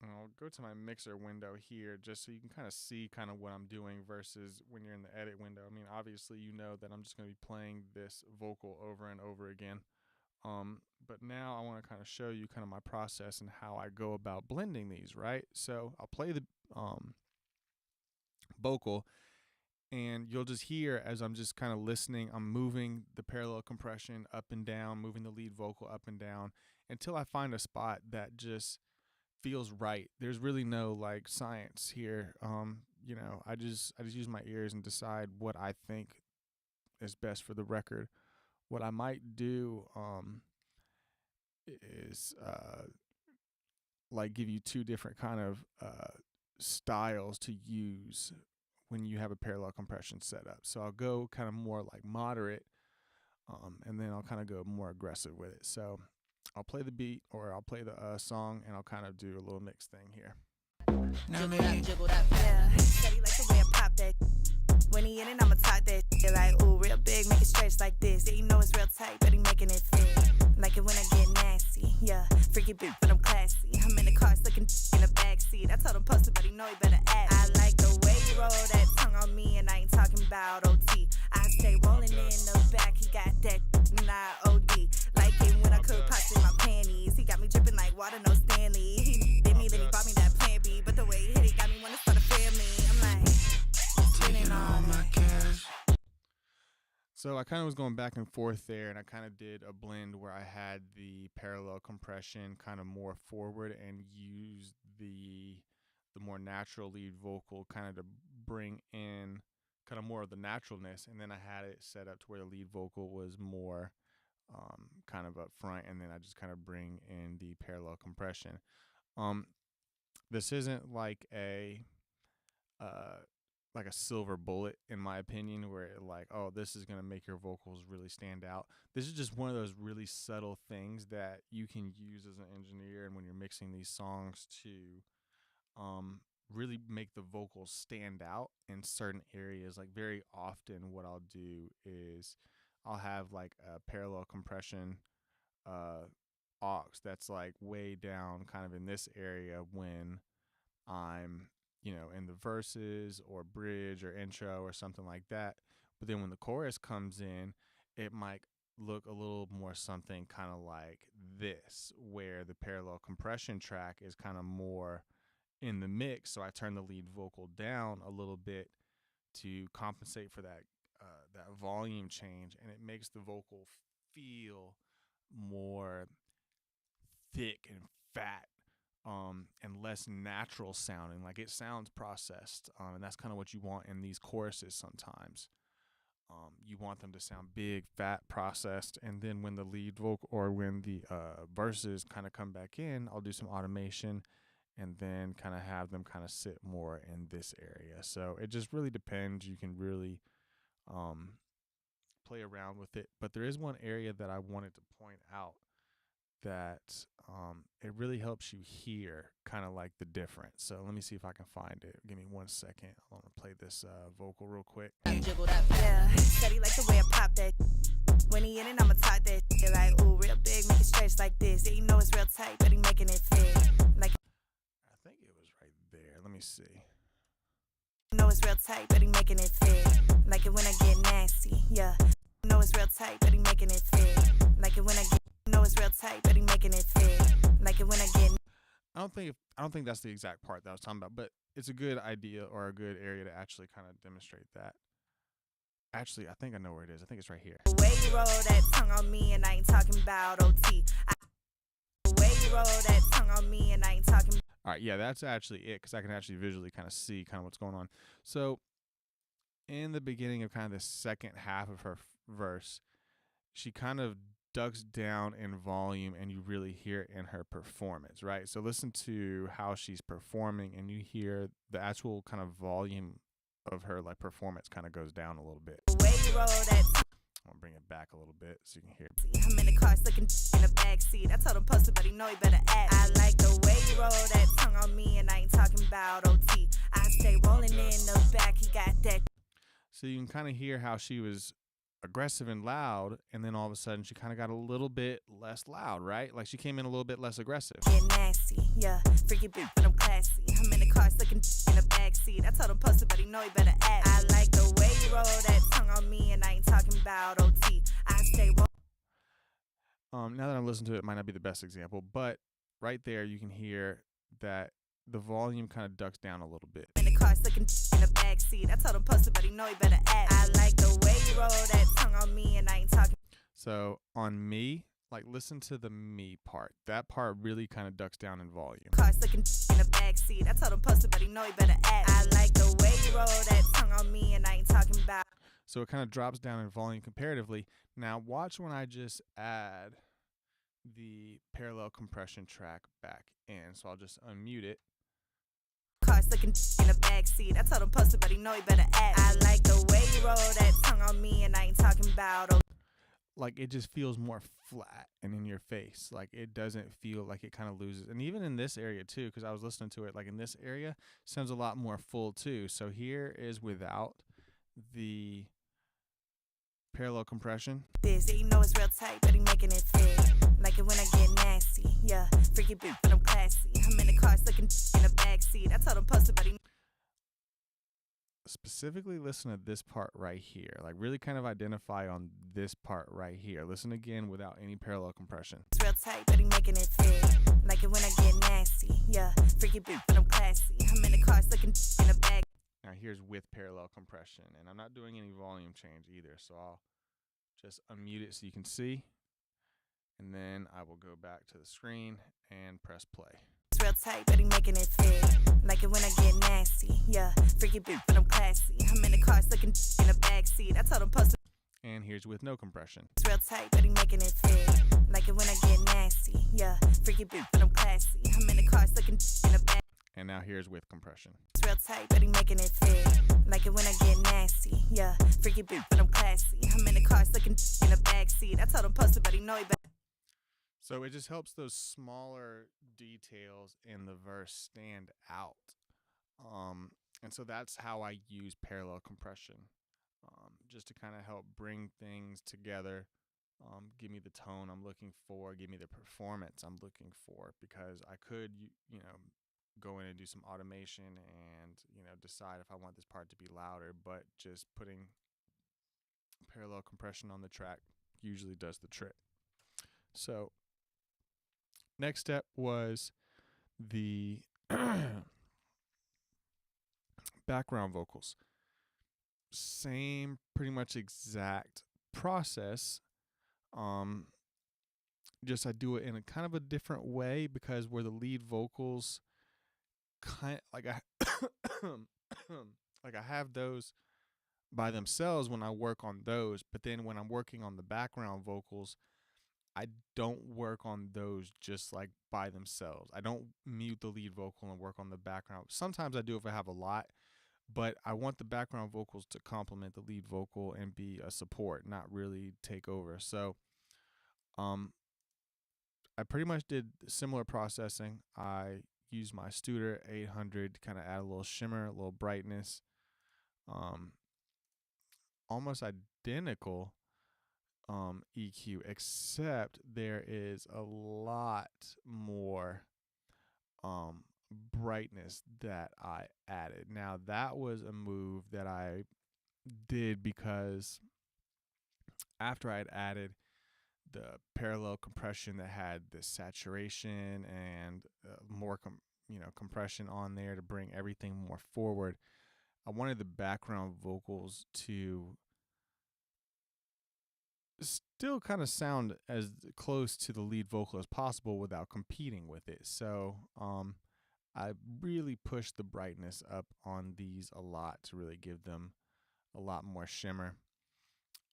And I'll go to my mixer window here just so you can kind of see kind of what I'm doing versus when you're in the edit window. I mean, obviously you know that I'm just going to be playing this vocal over and over again. But now I want to kind of show you kind of my process and how I go about blending these, right? So I'll play the vocal, and you'll just hear as I'm just kind of listening, I'm moving the parallel compression up and down, moving the lead vocal up and down until I find a spot that just feels right. There's really no like science here. I just use my ears and decide what I think is best for the record. What I might do is like give you two different kind of styles to use when you have a parallel compression set up. So I'll go kind of more like moderate, and then I'll kind of go more aggressive with it. So I'll play the beat, or I'll play the song, and I'll kind of do a little mix thing here. Jiggle that, jiggle that. Yeah, said he liked the way I pop that. When he in it, I'ma talk that shit like, ooh, real big, make it stretch like this. Yeah, you know it's real tight, but he making it fit. Like it when I get nasty. Yeah, freaky bitch, but I'm classy. I'm in the car, looking in the backseat. I told him post it, but he know he better add me. I like the way you roll that tongue on me, and I ain't talking about OT. I stay rolling in the back, he got that not OD. Like it when I could pop in my panties. He got me dripping like water, no Stanley. He did me, then he bought me that plan B. But the way he hit it got me wanna start a family. I'm like, Taking all my cash. So I kind of was going back and forth there, and I kind of did a blend where I had the parallel compression kind of more forward and used the more natural lead vocal kind of to bring in kind of more of the naturalness, and then I had it set up to where the lead vocal was more kind of up front, and then I just kind of bring in the parallel compression. This isn't like a silver bullet, in my opinion, where like, oh, this is gonna make your vocals really stand out. This is just one of those really subtle things that you can use as an engineer and when you're mixing these songs to really make the vocals stand out in certain areas. Like very often what I'll do is I'll have like a parallel compression aux that's like way down kind of in this area when I'm, in the verses or bridge or intro or something like that. But then when the chorus comes in, it might look a little more something kind of like this, where the parallel compression track is kind of more in the mix. So I turn the lead vocal down a little bit to compensate for that volume change, and it makes the vocal feel more thick and fat, and less natural sounding. Like it sounds processed, and that's kind of what you want in these choruses sometimes. You want them to sound big, fat, processed, and then when the lead vocal or when the verses kind of come back in, I'll do some automation and then kind of have them kind of sit more in this area. So it just really depends. You can really play around with it. But there is one area that I wanted to point out that it really helps you hear kind of like the difference. So let me see if I can find it. Give me 1 second. I want to play this vocal real quick. Jiggle that back. Yeah, steady like the way I pop that. When he in it, I'ma talk that shit like, ooh, real big, make it stretch like this. Yeah, you know it's real tight, but he making it fit. Like, I think it was right there. Let me see. you know it's real tight, but he making it fit. Like it when I get nasty, yeah. You know it's real tight, but he making it fit. Like it when I get, you know it's real tight, but he making it fit. Like it when I get. I don't think that's the exact part that I was talking about, but it's a good idea or a good area to actually kind of demonstrate that. Actually, I think I know where it is. I think it's right here. The way you roll that tongue on me, and I ain't talking about OT. The way you roll that tongue on me, and I ain't talking. All right, yeah, that's actually it, because I can actually visually kind of see kind of what's going on. So in the beginning of kind of the second half of her verse, she kind of ducks down in volume, and you really hear it in her performance, right? So listen to how she's performing, and you hear the actual kind of volume of her like performance kind of goes down a little bit. The way you roll that. I'll bring it back a little bit so you can hear. I'm in the car looking in the backseat. I told him post it, but he know he better act. I like the way you roll that tongue on me, and I ain't talking about OT. I stay rolling in the back, he got that. So you can kind of hear how she was aggressive and loud, and then all of a sudden she kind of got a little bit less loud, right? Like she came in a little bit less aggressive. Get nasty, yeah. Freaky bitch, but I'm classy. I'm in the car looking in the backseat. I told him post it, but he know he better act. I like the way you roll that tongue on me, and I ain't talking about OT. I stay rolling. Now that I'm listening to it, it might not be the best example, but right there you can hear that the volume kind of ducks down a little bit. In the car looking in the backseat. I told him post it, but he know he better act. I like the way you roll that tongue on me, and I ain't talking. So on me, like listen to the me part. That part really kind of ducks down in volume. Cars looking in the backseat. I told him post it, but he know he better act. I like the way you roll that tongue on me, and I ain't talking about. So it kind of drops down in volume comparatively. Now watch when I just add the parallel compression track back in. So I'll just unmute it. Cars looking in the backseat. I told him post it, but he know he better act. I like the way you roll that tongue on me, and I ain't talking about. Like it just feels more flat and in your face. Like it doesn't feel like it kind of loses. And even in this area too, because I was listening to it, like in this area sounds a lot more full too. So here is without the parallel compression. This, yeah, you know it's real tight, but he making it fit. Like it when I get nasty, yeah. Freaky bitch, but I'm classy. I'm in the car looking in the backseat. I told him post it, but he. Specifically listen to this part right here. Like really kind of identify on this part right here. Listen again without any parallel compression. It's real tight, but he making it fit. Like it when I get nasty, yeah. Freaky bitch, but I'm classy. I'm in the car looking in the back. Now here's with parallel compression, and I'm not doing any volume change either, so I'll just unmute it so you can see, and then I will go back to the screen and press play. It's real tight, but he making it fit. Like it when I get nasty, yeah. Freaky bitch, but I'm classy. I'm in the car looking in the backseat. I told him post it. And here's with no compression. It's real tight, but he making it fit. Like it when I get nasty, yeah. Freaky bitch, but I'm classy. I'm in the car looking in the back. And now here's with compression. It's real tight, but he making it fit. Like it when I get nasty. Yeah, freaky bitch, but I'm classy. I'm in the car, looking in the backseat. I told him post it, but he know he better. So it just helps those smaller details in the verse stand out. And so that's how I use parallel compression, just to kind of help bring things together, give me the tone I'm looking for, give me the performance I'm looking for, because I could, go in and do some automation and, decide if I want this part to be louder, but just putting parallel compression on the track usually does the trick. So next step was the background vocals. Same, pretty much exact process. Just I do it in a kind of a different way, because where the lead vocals like I have those by themselves when I work on those, but then when I'm working on the background vocals, I don't work on those just like by themselves. I don't mute the lead vocal and work on the background. Sometimes I do if I have a lot, but I want the background vocals to complement the lead vocal and be a support, not really take over. So I pretty much did similar processing. I used my Studer 800 to kind of add a little shimmer, a little brightness. Almost identical EQ, except there is a lot more brightness that I added. Now that was a move that I did because after I had added the parallel compression that had the saturation and more compression on there to bring everything more forward, I wanted the background vocals to still kind of sound as close to the lead vocal as possible without competing with it. So I really pushed the brightness up on these a lot to really give them a lot more shimmer.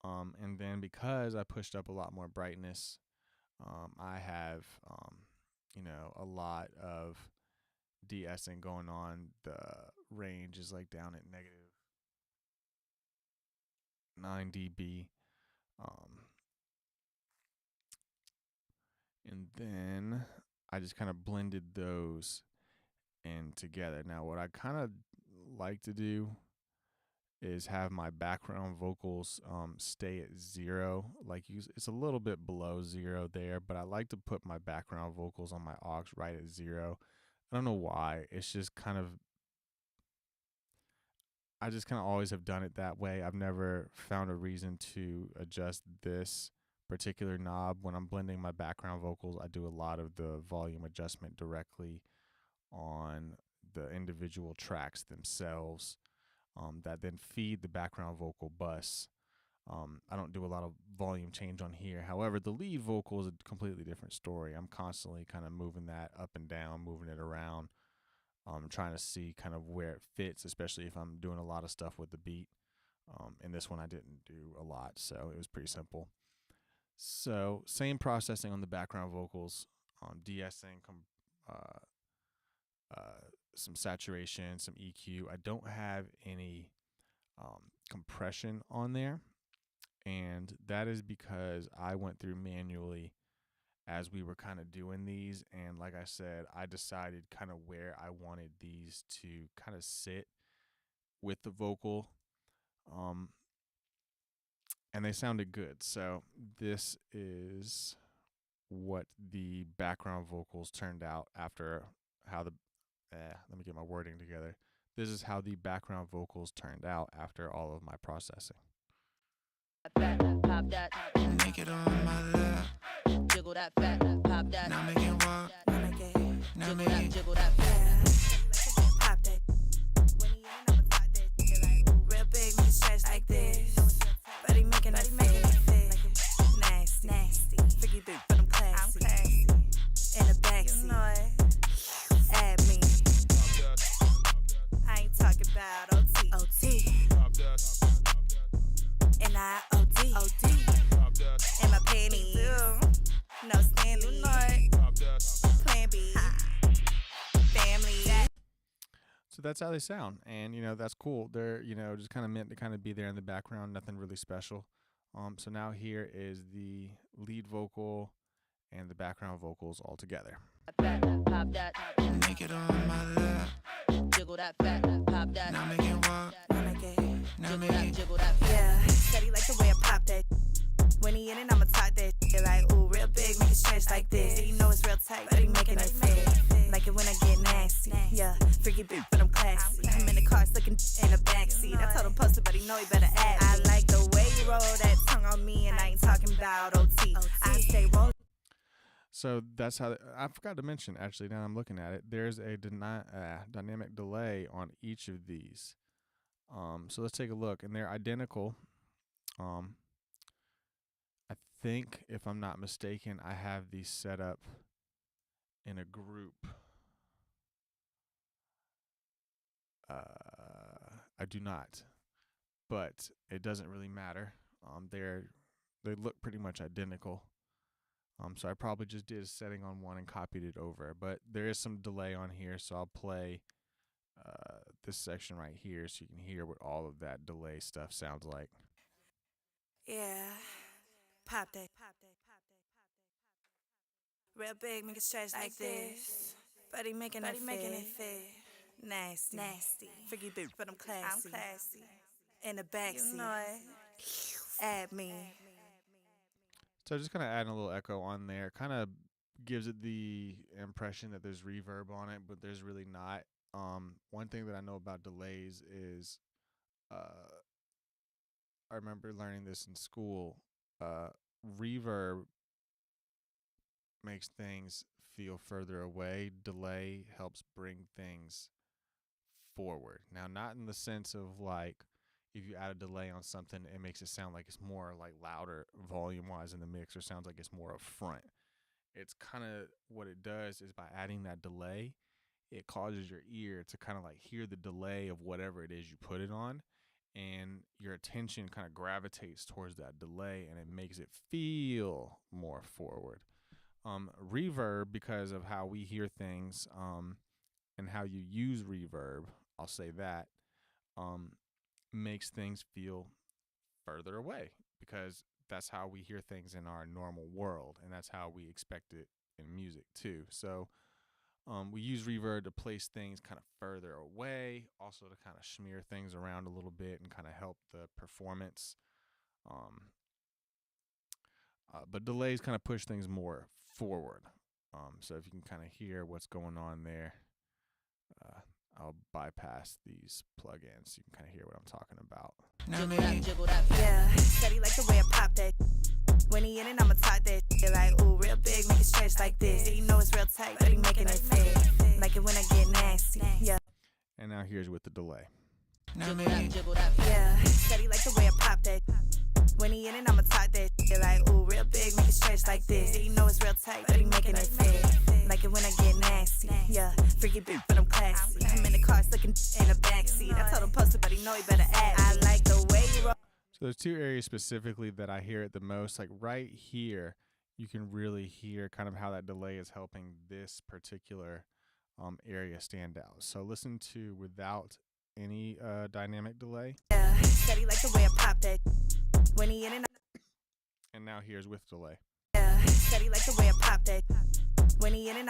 And then because I pushed up a lot more brightness, I have a lot of de-essing going on. The range is like down at negative 9 dB. And then I just kind of blended those in together. Now what I kind of like to do is have my background vocals stay at 0. Like it's a little bit below 0 there, but I like to put my background vocals on my aux right at 0. I don't know why. It's just I just kind of always have done it that way. I've never found a reason to adjust this particular knob. When I'm blending my background vocals, I do a lot of the volume adjustment directly on the individual tracks themselves, that then feed the background vocal bus. I don't do a lot of volume change on here. However, the lead vocal is a completely different story. I'm constantly kind of moving that up and down, moving it around, trying to see kind of where it fits, especially if I'm doing a lot of stuff with the beat. And this one I didn't do a lot, so it was pretty simple. So same processing on the background vocals, de-essing, some saturation, some EQ. I don't have any compression on there, and that is because I went through manually as we were kind of doing these, and like I said, I decided kind of where I wanted these to kind of sit with the vocal, and they sounded good. So this is what the background vocals turned out after how the let me get my wording together. This is how the background vocals turned out after all of my processing. Pop that, Make it on my lap. jiggle that fat, pop that, Now make it walk. Now jiggle make that, it. jiggle that fat. Pop that. When he in it, I'ma talk that. They like, ooh, real big, make it stretch like this. But he making it fit. Nasty. Freaky bitch, but I'm classy. In the backseat. You know it. Add me. I ain't talking about OT. And I OD. And my pennies. No standing. Plan B. So that's how they sound, and that's cool. They're just kind of meant to kind of be there in the background, nothing really special. So now here is the lead vocal and the background vocals all together. Fat, pop that, Naked on my lap. jiggle that fat, pop that, Now make it walk. Now make it. Now jiggle make that, it. jiggle that fat. Yeah, steady like the way I pop that. When he in it, I'ma talk that shit like, ooh, real big, make it stretch like this. You know it's real tight, but he making it fit. Like it when I get nasty. Yeah, freaky bitch, but I'm classy. I'm in the car, looking in the backseat. I told him post it, but he know he better add. I like the way you roll that tongue on me, and I ain't talking about OT. I stay rolling. So that's how I forgot to mention, actually, now I'm looking at it, there's a dynamic delay on each of these. So let's take a look, and they're identical. I think, if I'm not mistaken, I have these set up in a group. I do not, but it doesn't really matter. They look pretty much identical. So I probably just did a setting on one and copied it over, but there is some delay on here, so I'll play this section right here so you can hear what all of that delay stuff sounds like. Yeah, pop that. Real big, make it stretch like this. But he making it fit. Nasty. Freaky bitch, but I'm classy. In the backseat. You know it. Add me. So just kind of adding a little echo on there, kind of gives it the impression that there's reverb on it, but there's really not. One thing that I know about delays is, I remember learning this in school. Reverb makes things feel further away. Delay helps bring things forward. Now, not in the sense of like, if you add a delay on something, it makes it sound like it's more like louder volume wise in the mix, or sounds like it's more up front. It's kind of what it does is, by adding that delay, it causes your ear to kind of like hear the delay of whatever it is you put it on, and your attention kind of gravitates towards that delay, and it makes it feel more forward. Reverb, because of how we hear things, and how you use reverb, I'll say that, makes things feel further away, because that's how we hear things in our normal world, and that's how we expect it in music too. So we use reverb to place things kind of further away, also to kind of smear things around a little bit and kind of help the performance. But delays kind of push things more forward. So if you can kind of hear what's going on there, I'll bypass these plugins so you can kind of hear what I'm talking about. Now Jiggle make that, it. jiggle that fat. Yeah, steady like the way I pop that. When he in it, I'ma talk that shit like, ooh, real big, make it stretch like this. You know it's real tight, but he making it fit. Like it when I get nasty. Yeah. And now here's with the delay. Now Jiggle make that, it. jiggle that fat. Yeah, steady like the way I pop that. When he in it, I'ma talk that shit like, ooh, real big, make it stretch like this. You know it's real tight, but he making it fit. Like it when I get nasty. Yeah, freaky bitch, but I'm classy. I'm in the car, looking in the backseat. I told him post it, but he know he better add. I like the way you roll. So there's two areas specifically that I hear it the most. Like right here, you can really hear kind of how that delay is helping this particular area stand out. So listen to without any dynamic delay. Yeah, steady like the way I pop that. When he in it, And now here's with delay. yeah, steady like the way I pop that. When he in it,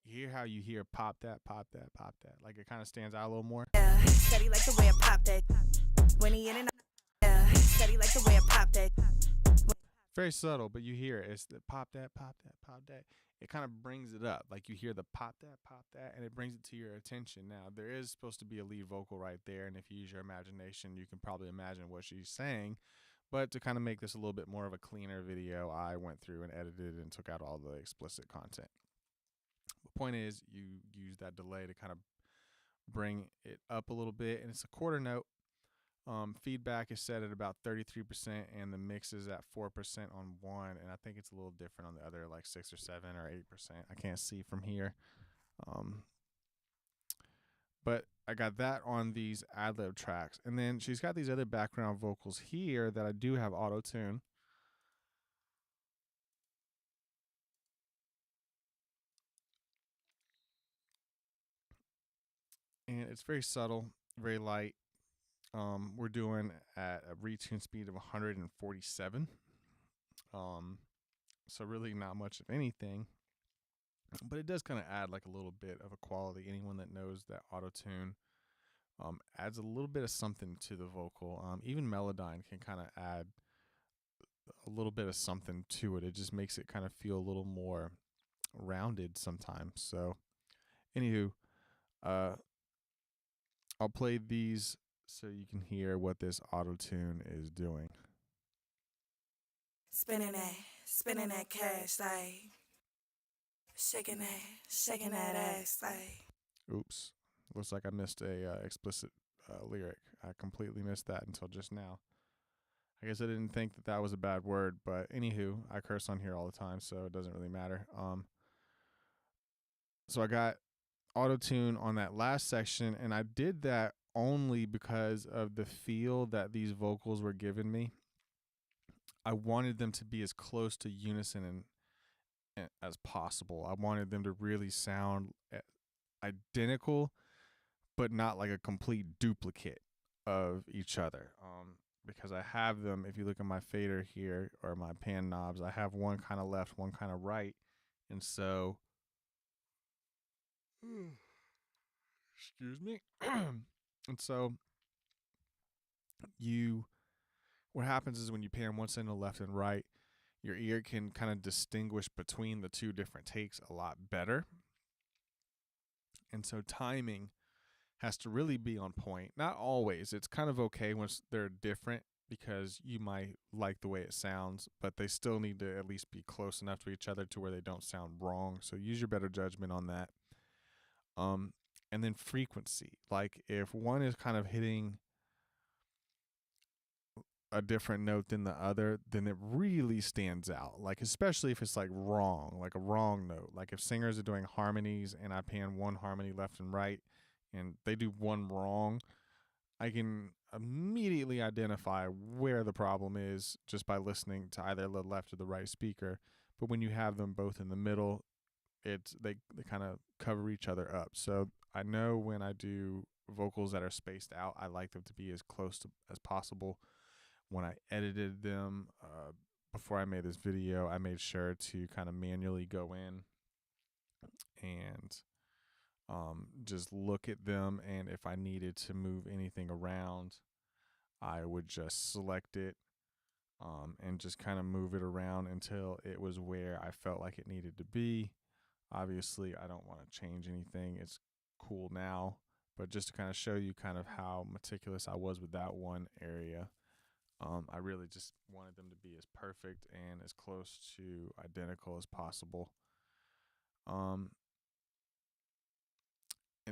You hear how you hear pop that, pop that, pop that. Like it kind of stands out a little more. yeah, steady like the way I pop that. When he in it, yeah, steady like the way I pop that. Very subtle, but you hear it. It's the pop that, pop that, pop that. It kind of brings it up. Like you hear the pop that, and it brings it to your attention. Now, there is supposed to be a lead vocal right there, and if you use your imagination, you can probably imagine what she's saying. But to kind of make this a little bit more of a cleaner video, I went through and edited and took out all the explicit content. The point is, you use that delay to kind of bring it up a little bit, and it's a quarter note. Feedback is set at about 33%, and the mix is at 4% on one, and I think it's a little different on the other, like 6 or 7 or 8%. I can't see from here. But I got that on these ad-lib tracks. And then she's got these other background vocals here that I do have auto-tune. and it's very subtle, very light. We're doing at a retune speed of 147. So really not much of anything, but it does kind of add like a little bit of a quality. Anyone that knows that auto tune adds a little bit of something to the vocal. Even Melodyne can kind of add a little bit of something to it. It just makes it kind of feel a little more rounded sometimes. So, anywho, I'll play these so you can hear what this auto tune is doing. Spinning that cash, like shaking that ass, like. Oops, looks like I missed a explicit lyric. I completely missed that until just now. I guess I didn't think that was a bad word, but anywho, I curse on here all the time, so it doesn't really matter. So I got auto tune on that last section, and I did that only because of the feel that these vocals were giving me. I wanted them to be as close to unison and as possible. I wanted them to really sound identical, but not like a complete duplicate of each other. Because I have them, if you look at my fader here or my pan knobs, I have one kind of left, one kind of right. And so, excuse me. And so what happens is when you pan one signal left and right, your ear can kind of distinguish between the two different takes a lot better. And so timing has to really be on point. Not always. It's kind of okay when they're different because you might like the way it sounds, but they still need to at least be close enough to each other to where they don't sound wrong. So use your better judgment on that. And then frequency. Like if one is kind of hitting a different note than the other, then it really stands out. Like especially if it's like wrong, like a wrong note. Like if singers are doing harmonies and I pan one harmony left and right and they do one wrong, I can immediately identify where the problem is just by listening to either the left or the right speaker. But when you have them both in the middle, they kind of cover each other up. So I know when I do vocals that are spaced out, I like them to be as close to as possible. When I edited them before I made this video, I made sure to kind of manually go in and just look at them, and if I needed to move anything around, I would just select it and just kind of move it around until it was where I felt like it needed to be. Obviously, I don't want to change anything. It's cool now, but just to kind of show you kind of how meticulous I was with that one area. I really just wanted them to be as perfect and as close to identical as possible. And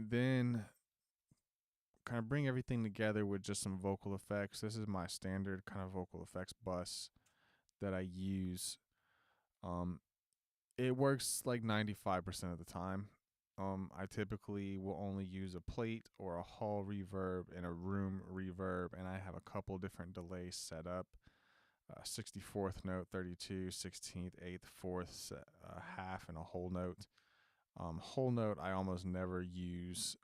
then kind of bring everything together with just some vocal effects. This is my standard kind of vocal effects bus that I use. It works like 95% of the time. I typically will only use a plate or a hall reverb and a room reverb, and I have a couple different delays set up. 64th note, 32, 16th, 8th, 4th, half, and a whole note. Whole note I almost never use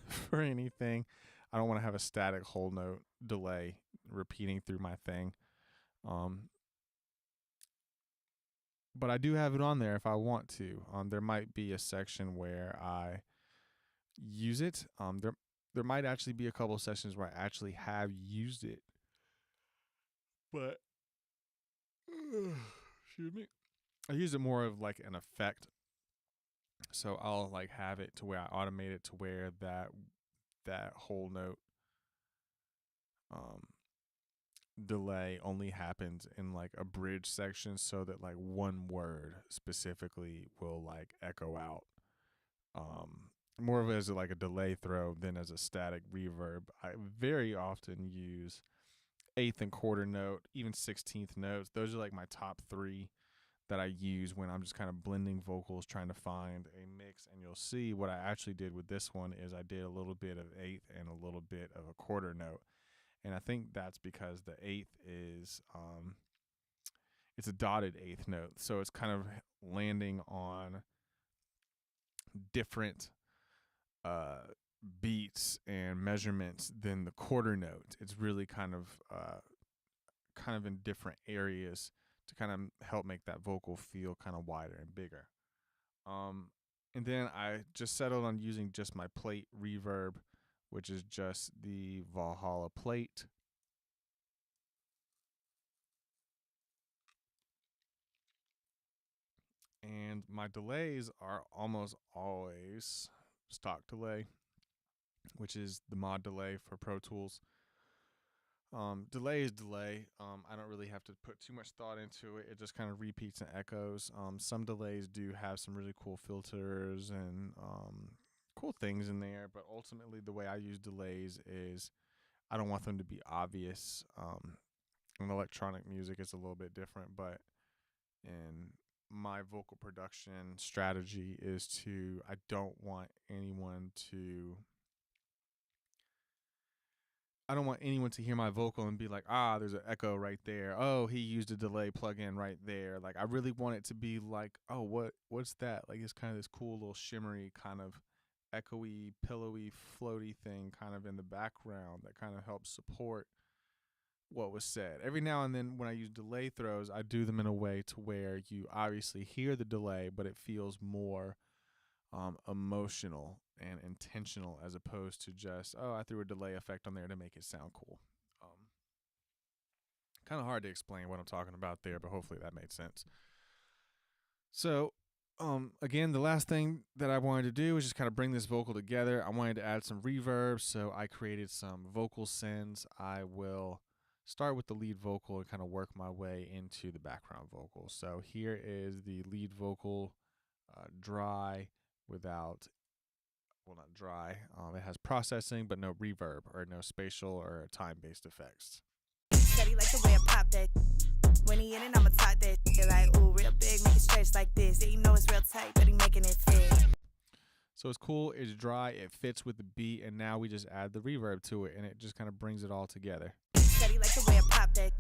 for anything. I don't want to have a static whole note delay repeating through my thing. But I do have it on there if I want to. There might be a section where I use it. There might actually be a couple of sessions where I actually have used it. But excuse me. I use it more of like an effect. So I'll like have it to where I automate it to where that whole note delay only happens in like a bridge section, so that like one word specifically will like echo out. More of it as like a delay throw than as a static reverb. I very often use eighth and quarter note, even 16th notes. Those are like my top three that I use when I'm just kind of blending vocals, trying to find a mix. And you'll see what I actually did with this one is I did a little bit of eighth and a little bit of a quarter note. And I think that's because the eighth is, it's a dotted eighth note. So it's kind of landing on different beats and measurements than the quarter notes. It's really kind of in different areas to kind of help make that vocal feel kind of wider and bigger. And then I just settled on using just my plate reverb, which is just the Valhalla plate. And my delays are almost always stock delay, which is the mod delay for Pro Tools. Delay is delay. I don't really have to put too much thought into it. It just kind of repeats and echoes. Some delays do have some really cool filters and cool things in there, but ultimately the way I use delays is I don't want them to be obvious. In electronic music, it's a little bit different, but in my vocal production strategy is I don't want anyone to hear my vocal and be like, there's an echo right there. Oh, he used a delay plugin right there. Like, I really want it to be like, oh, what's that? Like, it's kind of this cool little shimmery kind of echoey, pillowy, floaty thing kind of in the background that kind of helps support what was said. Every now and then when I use delay throws, I do them in a way to where you obviously hear the delay, but it feels more emotional and intentional as opposed to just, I threw a delay effect on there to make it sound cool. Kind of hard to explain what I'm talking about there, but hopefully that made sense. So, again, the last thing that I wanted to do was just kind of bring this vocal together. I wanted to add some reverb, so I created some vocal sends. I will start with the lead vocal and kind of work my way into the background vocal. So here is the lead vocal, dry without, well, not dry. It has processing, but no reverb or no spatial or time-based effects. Steady like the way I pop that. When he in it, I'ma talk that. You're like, ooh, real big, make it stretch like this. Yeah, you know it's real tight, but he making it fit. So it's cool, it's dry, it fits with the beat, and now we just add the reverb to it, and it just kind of brings it all together. Steady like the way I pop that.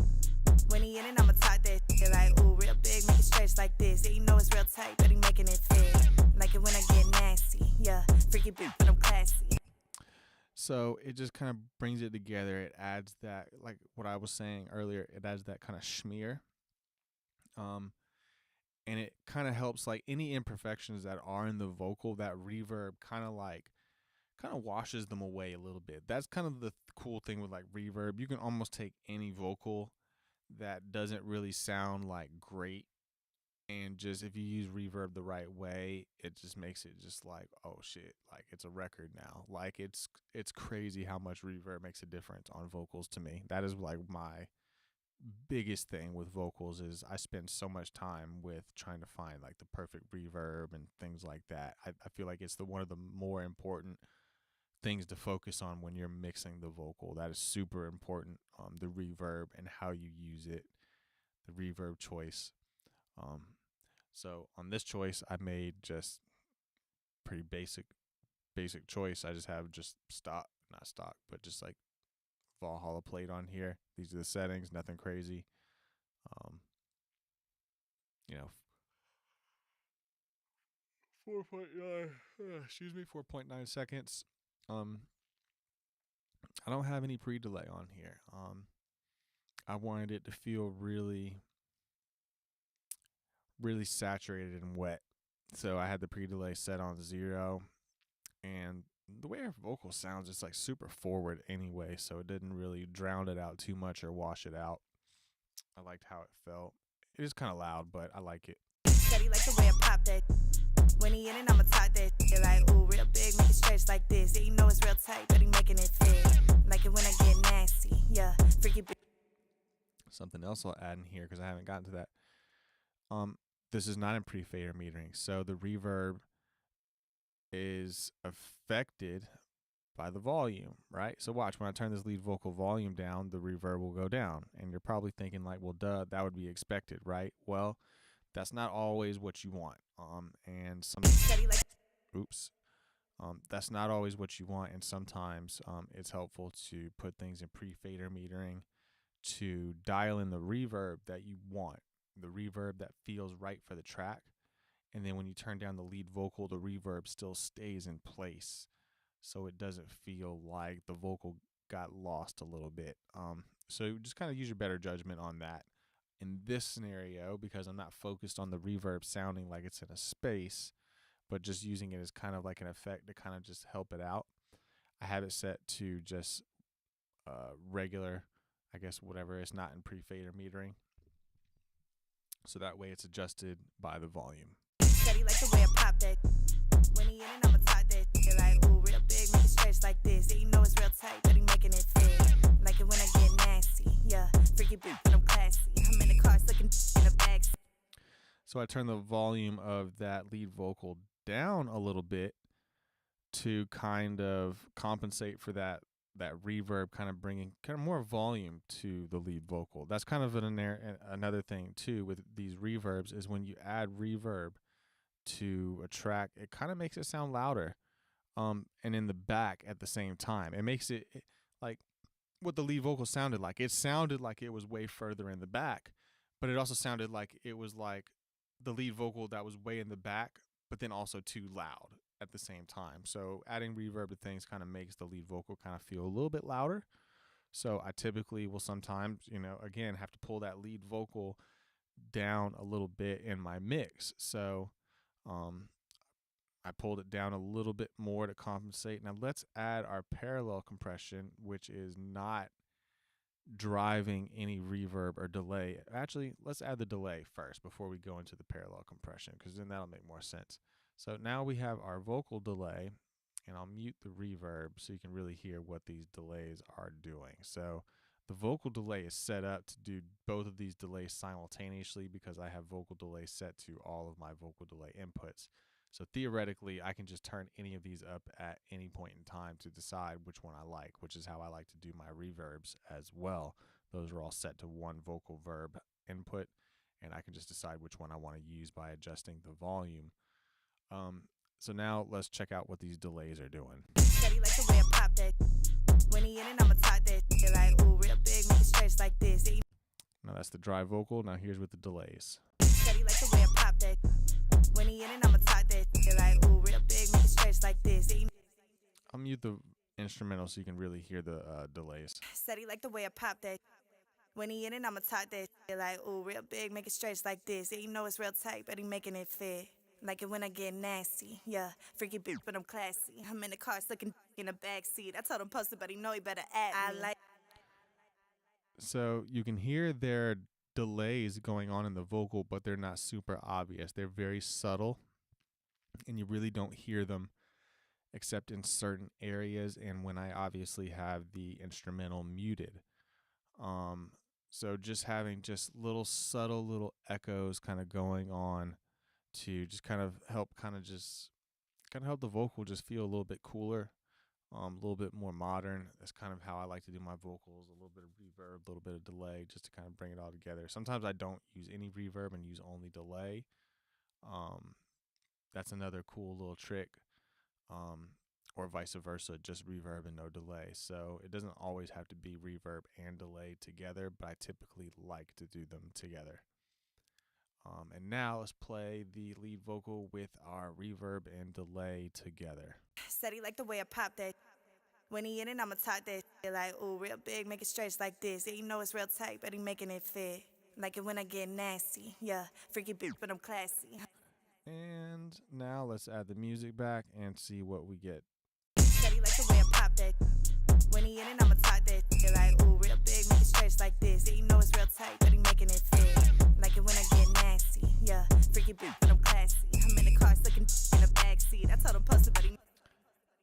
When he in it, I'ma talk that. You're like, ooh, real big, make it stretch like this. Yeah, you know it's real tight, but he making it fit. Like it when I get nasty. Yeah, freaky big, but I'm classy. So it just kind of brings it together. It adds that, like what I was saying earlier, it adds that kind of schmear. And it kind of helps, like, any imperfections that are in the vocal, that reverb kind of washes them away a little bit. That's kind of the cool thing with, like, reverb. You can almost take any vocal that doesn't really sound like great, and just if you use reverb the right way, it just makes it just like, oh shit, like it's a record now. Like it's crazy how much reverb makes a difference on vocals to me. That is like my biggest thing with vocals is I spend so much time with trying to find like the perfect reverb and things like that. I feel like it's one of the more important things to focus on when you're mixing the vocal. That is super important. The reverb and how you use it, the reverb choice. So on this choice, I made just pretty basic choice. I just have just not stock, but just like Valhalla plate on here. These are the settings, nothing crazy. 4.9, 4.9 seconds. I don't have any pre-delay on here. I wanted it to feel really saturated and wet. So I had the pre-delay set on 0, and the way our vocal sounds, it's like super forward anyway, so it didn't really drown it out too much or wash it out. I liked how it felt. It is kind of loud, but I like it. Steady like the way I pop that. When he in it, I'ma talk that. You're like, ooh, real big, make it stretch like this. Yeah, you know it's real tight, but he making it fit. Like it when I get nasty. Yeah, freaky big. Something else I'll add in here because I haven't gotten to that. This is not in pre-fader metering, so the reverb is affected by the volume, right? So watch, when I turn this lead vocal volume down, the reverb will go down, and you're probably thinking like, well, duh, that would be expected, right? Well, that's not always what you want. That's not always what you want, and sometimes it's helpful to put things in pre-fader metering to dial in the reverb that you want, the reverb that feels right for the track. And then when you turn down the lead vocal, the reverb still stays in place. so it doesn't feel like the vocal got lost a little bit. So just kind of use your better judgment on that. In this scenario, because I'm not focused on the reverb sounding like it's in a space, but just using it as kind of like an effect to kind of just help it out, I have it set to just regular, I guess, whatever. It's not in pre-fade or metering. So that way it's adjusted by the volume. Steady like the way I pop that. When he in it, I'ma talk that. They're like, ooh, real big, make it stretch like this. Yeah, you know it's real tight, but he making it fit. Like it when I get nasty. Yeah, freaky bitch, but I'm classy. I'm in the car, looking in the back. So I turn the volume of that lead vocal down a little bit to kind of compensate for that reverb, kind of bringing kind of more volume to the lead vocal. That's kind of another thing too with these reverbs, is when you add reverb to a track, it kind of makes it sound louder, and in the back at the same time. It makes it like what the lead vocal sounded like. It sounded like it was way further in the back, but it also sounded like it was like the lead vocal that was way in the back, but then also too loud at the same time. So adding reverb to things kind of makes the lead vocal kind of feel a little bit louder. So I typically will sometimes, again, have to pull that lead vocal down a little bit in my mix. So I pulled it down a little bit more to compensate. Now let's add our parallel compression, which is not driving any reverb or delay. Actually, let's add the delay first before we go into the parallel compression, because then that'll make more sense. So now we have our vocal delay, and I'll mute the reverb so you can really hear what these delays are doing. So the vocal delay is set up to do both of these delays simultaneously, because I have vocal delay set to all of my vocal delay inputs. So theoretically, I can just turn any of these up at any point in time to decide which one I like, which is how I like to do my reverbs as well. Those are all set to one vocal verb input, and I can just decide which one I want to use by adjusting the volume. So now let's check out what these delays are doing. Steady like the way I pop that. When he in it, I'ma talk that. They're like, ooh, real big, make it stretch like this. Yeah, Now that's the dry vocal. Now here's with the delays. steady like the way I pop that. When he in it, I'ma talk that. They're like, ooh, real big, make it stretch like this. Yeah, I'll mute the instrumental so you can really hear the delays. steady like the way I pop that. When he in it, I'ma talk that. They're like, ooh, real big, make it stretch like this. Yeah, you know it's real tight, but he making it fit. Like it when I get nasty. Yeah, freaky bitch, but I'm classy. I'm in the car, looking in the back seat. I told him post it, but he know he better add me. I like. So you can hear their delays going on in the vocal, but they're not super obvious. They're very subtle, and you really don't hear them except in certain areas and when I obviously have the instrumental muted. So just having just little subtle little echoes kind of going on to just kind of help help the vocal just feel a little bit cooler, a little bit more modern. That's kind of how I like to do my vocals, a little bit of reverb, a little bit of delay, just to kind of bring it all together. Sometimes I don't use any reverb and use only delay. That's another cool little trick, or vice versa, just reverb and no delay. So it doesn't always have to be reverb and delay together, but I typically like to do them together. And now let's play the lead vocal with our reverb and delay together. Steady like the way I pop that. When he in it, I'ma talk that. They're like, ooh, real big, make it stretch like this. Yeah, you know it's real tight, but he making it fit. Like it when I get nasty. Yeah, freaky bitch, but I'm classy. And now let's add the music back and see what we get. Steady like the way I pop that. When he in it, I'ma talk that. They're like, ooh, real big, make it stretch like this. Yeah, you know it's real tight, but he making it fit. Like it when I get nasty. Yeah, freaky bitch, but I'm classy. I'm in the car, looking in the back seat. I told him post it, but he.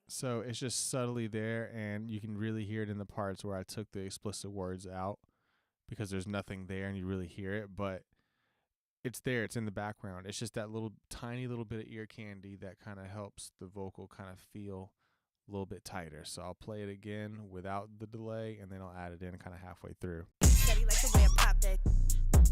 So it's just subtly there, and you can really hear it in the parts where I took the explicit words out because there's nothing there and you really hear it, but it's there, it's in the background. It's just that little tiny little bit of ear candy that kind of helps the vocal kind of feel a little bit tighter. So I'll play it again without the delay, and then I'll add it in kind of halfway through. Steady like the way I pop that.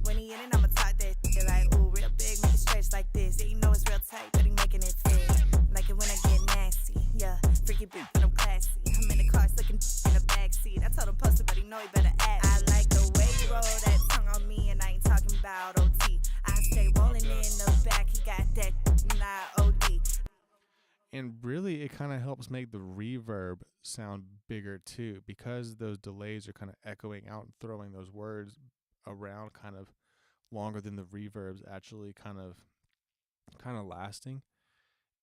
When he in it, I'ma talk that. They're like, ooh, real big, make it stretch like this. Yeah, you know it's real tight, but he making it fit. Like it when I get nasty. Yeah, freaky bitch, but I'm classy. I'm in the car, looking in the back seat. I told him post it, but he know he better add me. I like the way you roll that tongue on me, and I ain't talking about OT. I stay rolling in the back, he got that, not OD. And really, it kind of helps make the reverb sound bigger too, because those delays are kind of echoing out and throwing those words around kind of longer than the reverb's actually kind of lasting.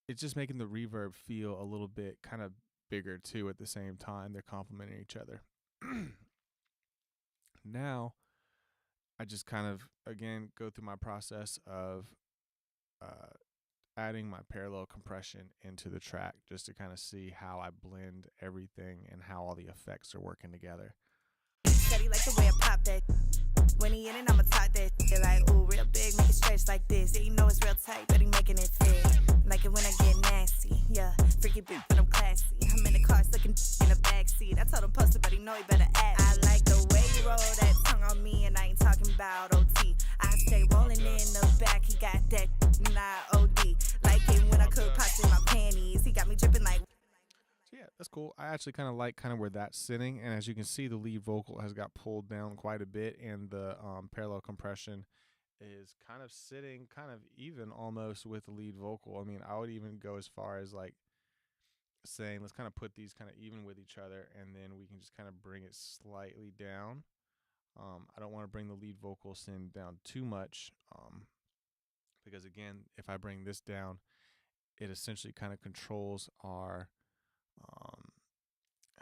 It's just making the reverb feel a little bit kind of bigger too at the same time. They're complementing each other. Now, I just kind of, again, go through my process of adding my parallel compression into the track just to kind of see how I blend everything and how all the effects are working together. Steady like the way I pop that. When he in it, I'ma talk that. They're like, ooh, real big, make it stretch like this. Yeah, you know it's real tight, but he making it fit. Like it when I get nasty, yeah. Freaky bitch, but I'm classy. I'm in the car, looking in the backseat. I told him post it, but he know he better act. I like the way you roll that tongue on me, and I ain't talking about OT. I stay rolling in the back, he got that not OD. Like it when I cook pots in my panties. He got me dripping like. So yeah, that's cool. I actually kind of like where that's sitting, and as you can see, the lead vocal has got pulled down quite a bit, and the parallel compression is kind of sitting kind of even almost with the lead vocal. I mean, I would even go as far as like saying let's kind of put these kind of even with each other, and then we can just kind of bring it slightly down. I don't want to bring the lead vocal send down too much, because again, if I bring this down, it essentially kind of controls our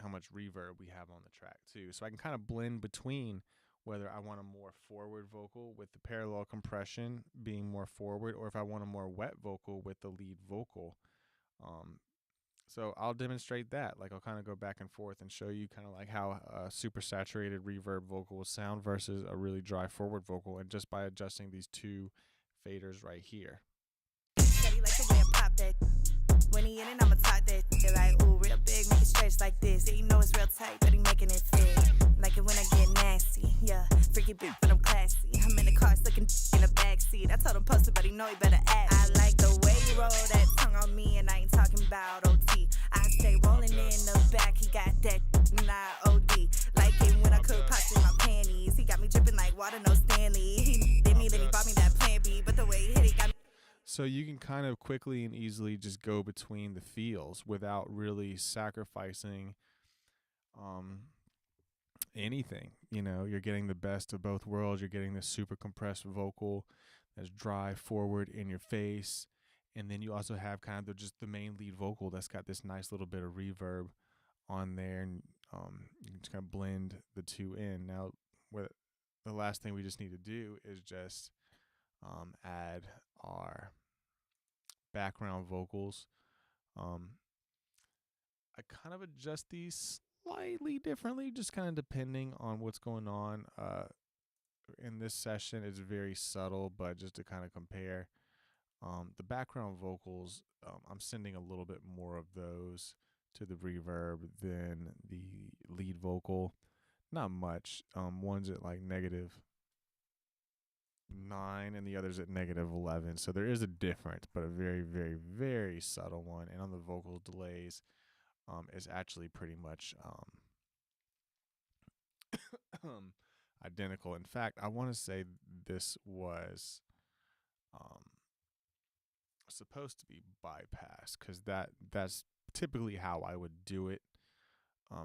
how much reverb we have on the track too. So I can kind of blend between whether I want a more forward vocal with the parallel compression being more forward, or if I want a more wet vocal with the lead vocal. So I'll demonstrate that. Like I'll kind of go back and forth and show you kind of like how a super saturated reverb vocal will sound versus a really dry forward vocal, and just by adjusting these two faders right here. Steady like the way I pop that. When he in it, I'ma talk that. They're like, ooh, real big, make it stretch like this. Yeah, you know it's real tight, but he making it fit. Like it when I get nasty, yeah. Freaky bitch, but I'm classy. I'm in the car, looking in the backseat. I told him post it, but he know he better act. I like the way you roll that tongue on me, and I ain't talking about OT. I stay rolling in the back, he got that not OD. Like it when I cook pots in my panties. He got me dripping like water, no Stanley. He did me, then he bought me that plan B, but the way he hit it got me. So you can kind of quickly and easily just go between the feels without really sacrificing anything. You know, you're getting the best of both worlds. You're getting this super compressed vocal that's dry forward in your face, and then you also have kind of just the main lead vocal that's got this nice little bit of reverb on there, and you can just kind of blend the two in. Now, what the last thing we just need to do is just add our background vocals. I kind of adjust these slightly differently, just kind of depending on what's going on. In this session, it's very subtle, but just to kind of compare, the background vocals, I'm sending a little bit more of those to the reverb than the lead vocal. Not much. One's at like -9 and the other's at -11. So there is a difference, but a very, very, very subtle one. And on the vocal delays, it's actually pretty much identical. In fact, I want to say this was supposed to be bypassed, because that's typically how I would do it,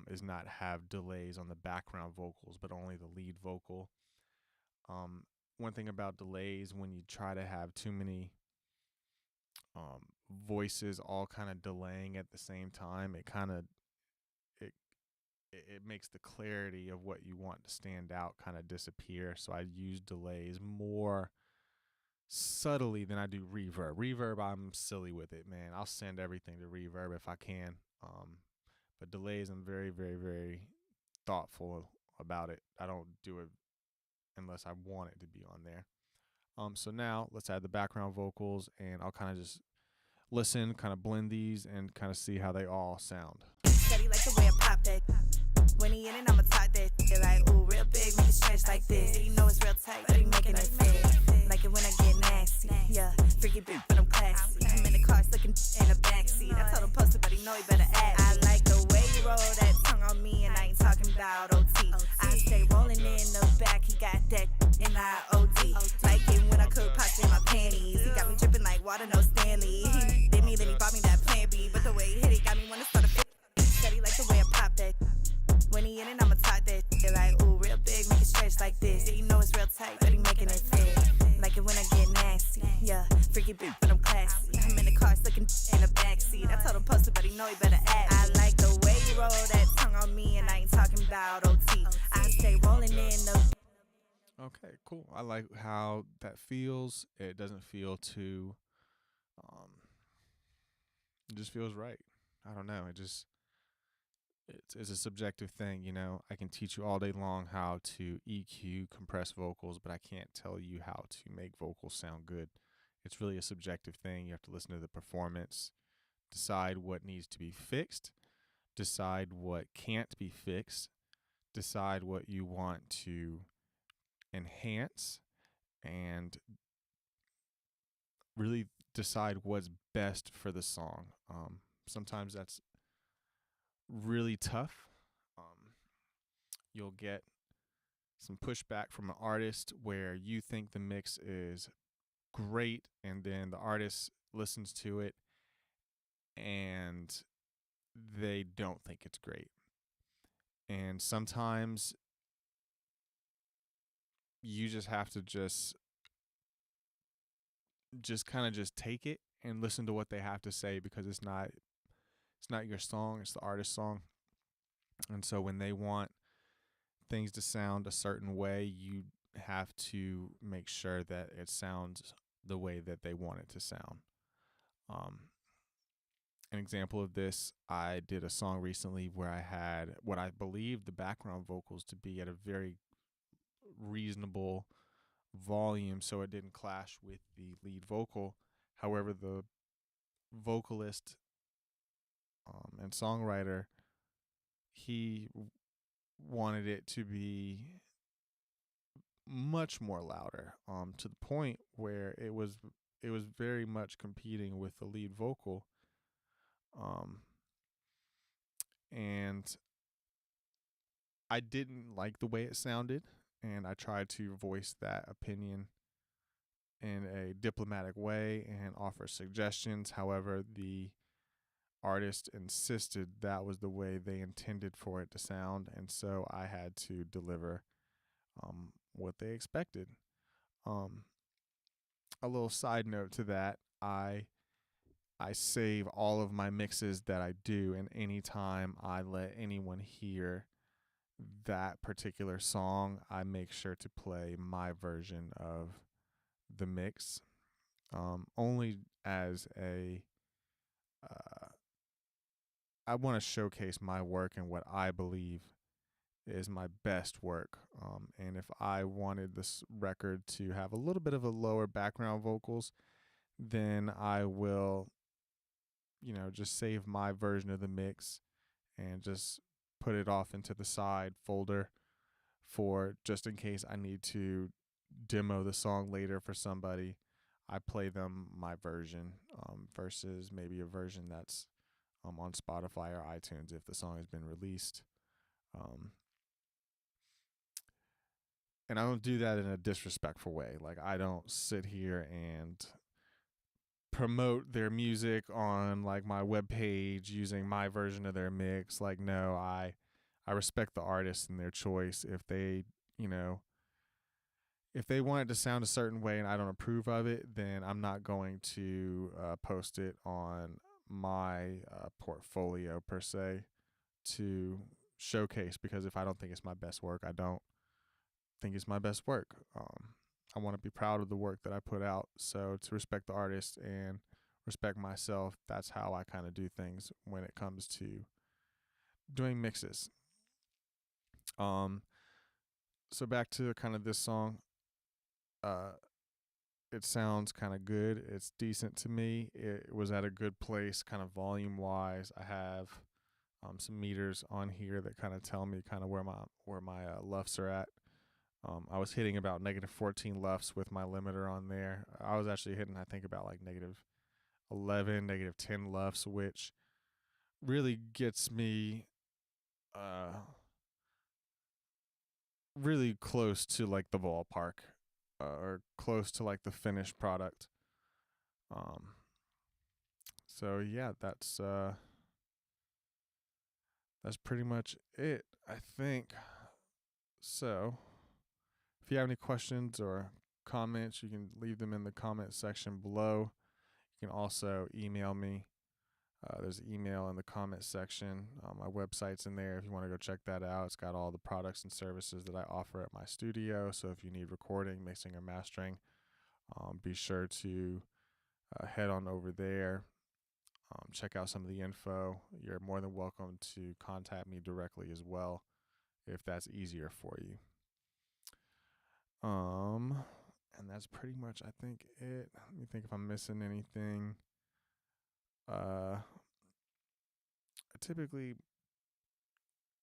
is not have delays on the background vocals, but only the lead vocal. One thing about delays, when you try to have too many voices all kind of delaying at the same time, it makes the clarity of what you want to stand out kind of disappear. So I use delays more subtly than I do reverb. Reverb, I'm silly with it, man. I'll send everything to reverb if I can. But delays, I'm very, very, very thoughtful about it. I don't do it unless I want it to be on there. So now let's add the background vocals, and I'll kind of just listen, kind of blend these, and kind of see how they all sound. Steady like the way I pop that. When he in it, I'ma talk that. They're like, ooh, real big, make it stretch like this. Yeah, you know it's real tight, but he making it fit. Like it when I get nasty, yeah. Freaky bitch, but I'm classy. I'm in the car, looking in the backseat. I told him post it, but he know he better act. I like the way you roll that tongue on me, and I ain't talking about OT. I stay rolling in the back, he got that N-I-O-D. Like it when I cook pots in my panties. He got me dripping like water, no Stanley. He did me, then he bought me that plan B. But know you better ask. I like the way you roll that tongue on me, and I ain't talking about OT. I stay rolling in the. Okay, cool. I like how that feels. It doesn't feel too, um, it just feels right. I don't know. It's a subjective thing, you know. I can teach you all day long how to EQ, compress vocals, but I can't tell you how to make vocals sound good. It's really a subjective thing. You have to listen to the performance, decide what needs to be fixed, decide what can't be fixed, decide what you want to enhance, and really decide what's best for the song. Sometimes that's really tough. You'll get some pushback from an artist where you think the mix is great, and then the artist listens to it and they don't think it's great. And sometimes you just have to just kind of just take it and listen to what they have to say, because it's not your song, it's the artist's song. And so when they want things to sound a certain way, you have to make sure that it sounds the way that they want it to sound. An example of this, I did a song recently where I had what I believe the background vocals to be at a very reasonable volume, so it didn't clash with the lead vocal. However, the vocalist and songwriter, he wanted it to be much more louder, to the point where it was very much competing with the lead vocal, and I didn't like the way it sounded, and I tried to voice that opinion in a diplomatic way and offer suggestions. However, the artist insisted that was the way they intended for it to sound, and so I had to deliver what they expected. A little side note to that, I save all of my mixes that I do, and anytime I let anyone hear that particular song, I make sure to play my version of the mix, only as a I want to showcase my work and what I believe is my best work. And if I wanted this record to have a little bit of a lower background vocals, then I will, just save my version of the mix and just put it off into the side folder for just in case I need to demo the song later for somebody. I play them my version, versus maybe a version that's on Spotify or iTunes if the song has been released. And I don't do that in a disrespectful way. Like, I don't sit here and promote their music on like my webpage using my version of their mix. Like, no, I respect the artist and their choice. If they, if they want it to sound a certain way and I don't approve of it, then I'm not going to post it on my portfolio per se to showcase, because if I don't think it's my best work, I don't think it's my best work. I want to be proud of the work that I put out. So to respect the artist and respect myself, that's how I kind of do things when it comes to doing mixes. So back to kind of this song. It sounds kind of good. It's decent to me. It was at a good place, kind of volume wise. I have some meters on here that kind of tell me kind of where my LUFs are at. I was hitting about -14 LUFs with my limiter on there. I was actually hitting, I think, about like -11, -10 LUFs, which really gets me really close to like the ballpark, or close to like the finished product. So yeah, that's pretty much it, I think. So if you have any questions or comments, you can leave them in the comment section below. You can also email me. There's an email in the comment section. My website's in there if you want to go check that out. It's got all the products and services that I offer at my studio. So if you need recording, mixing, or mastering, be sure to head on over there. Check out some of the info. You're more than welcome to contact me directly as well if that's easier for you. And that's pretty much, I think, it. Let me think if I'm missing anything. I typically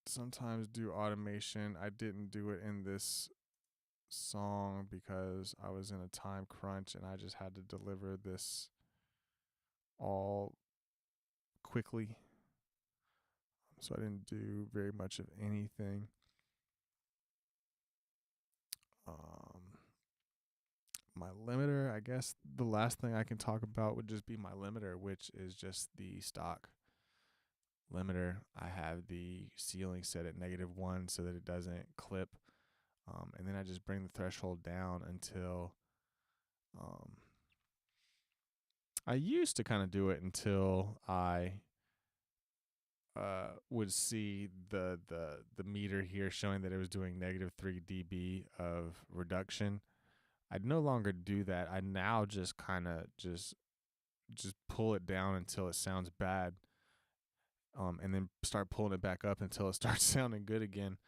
sometimes do automation. I didn't do it in this song because I was in a time crunch and I just had to deliver this all quickly. So I didn't do very much of anything. My limiter, I guess the last thing I can talk about would just be my limiter, which is just the stock limiter. I have the ceiling set at -1 so that it doesn't clip. And then I just bring the threshold down until I used to kind of do it until I would see the meter here showing that it was doing -3 dB of reduction. I'd no longer do that. I now just kind of just pull it down until it sounds bad, and then start pulling it back up until it starts sounding good again.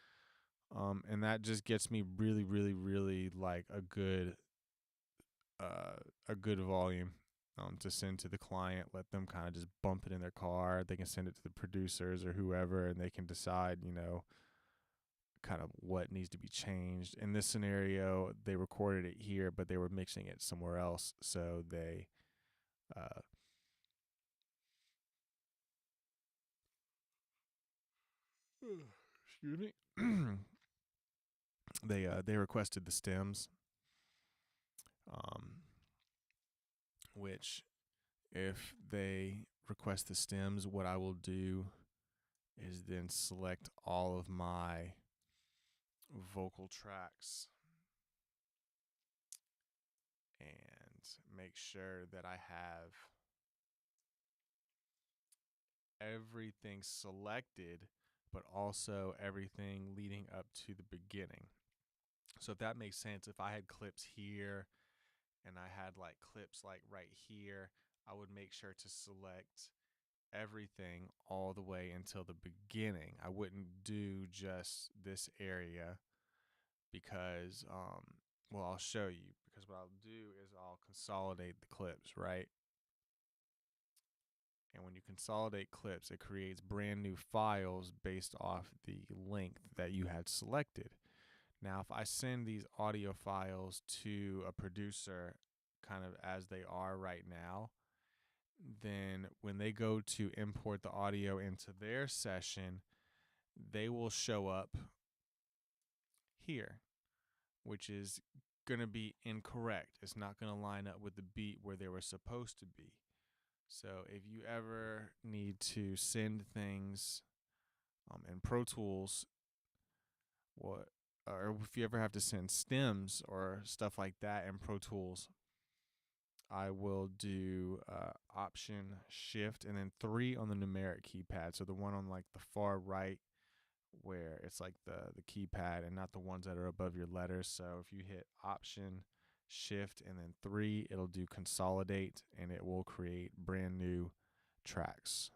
And that just gets me really, really, really like a good volume to send to the client. Let them kind of just bump it in their car. They can send it to the producers or whoever, and they can decide, kind of what needs to be changed. In this scenario, they recorded it here, but they were mixing it somewhere else, so they excuse me. They requested the stems, which if they request the stems, what I will do is then select all of my vocal tracks and make sure that I have everything selected, but also everything leading up to the beginning. So if that makes sense, if I had clips here and I had like clips like right here, I would make sure to select everything all the way until the beginning. I wouldn't do just this area because, well, I'll show you, because what I'll do is I'll consolidate the clips, right? And when you consolidate clips, it creates brand new files based off the length that you had selected. Now, if I send these audio files to a producer kind of as they are right now, then when they go to import the audio into their session, they will show up here, which is going to be incorrect. It's not going to line up with the beat where they were supposed to be. So if you ever need to send things in Pro Tools, or if you ever have to send stems or stuff like that in Pro Tools, I will do Option, Shift, and then 3 on the numeric keypad. So the one on like the far right where it's like the keypad and not the ones that are above your letters. So if you hit Option, Shift, and then 3, it'll do consolidate, and it will create brand new tracks.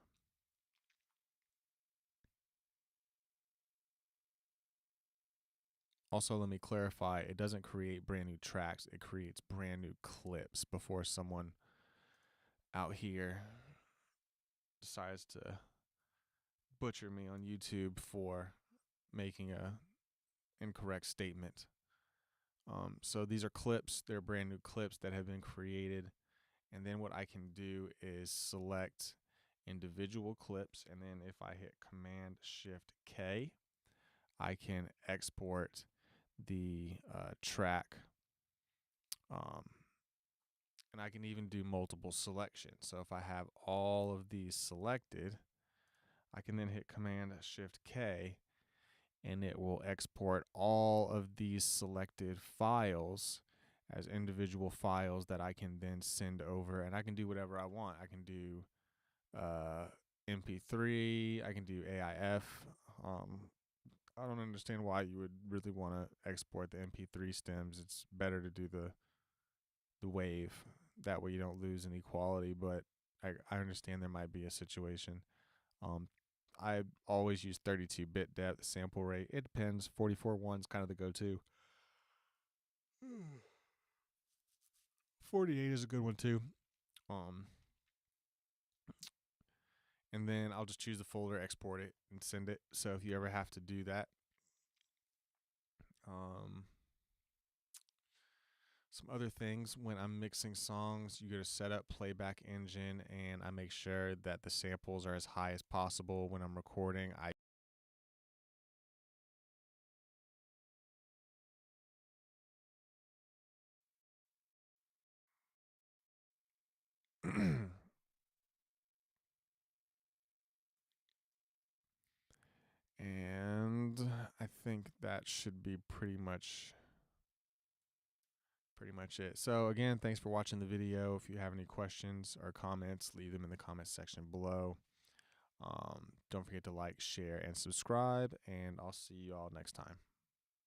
Also, let me clarify, it doesn't create brand new tracks, it creates brand new clips before someone out here decides to butcher me on YouTube for making a incorrect statement. So these are clips, they're brand new clips that have been created. And then what I can do is select individual clips. And then if I hit Command Shift K, I can export the track. And I can even do multiple selections. So if I have all of these selected, I can then hit Command Shift K, and it will export all of these selected files as individual files that I can then send over, and I can do whatever I want. I can do MP3. I can do AIF. I don't understand why you would really want to export the MP3 stems. It's better to do the wave. That way you don't lose any quality. But I understand there might be a situation. I always use 32-bit depth sample rate. It depends. 44.1 is kind of the go-to. 48 is a good one too. And then I'll just choose the folder, export it, and send it. So if you ever have to do that, some other things when I'm mixing songs, you go to setup playback engine, and I make sure that the samples are as high as possible when I'm recording. And I think that should be pretty much it. So again, thanks for watching the video. If you have any questions or comments, leave them in the comments section below. Don't forget to like, share, and subscribe, and I'll see you all next time.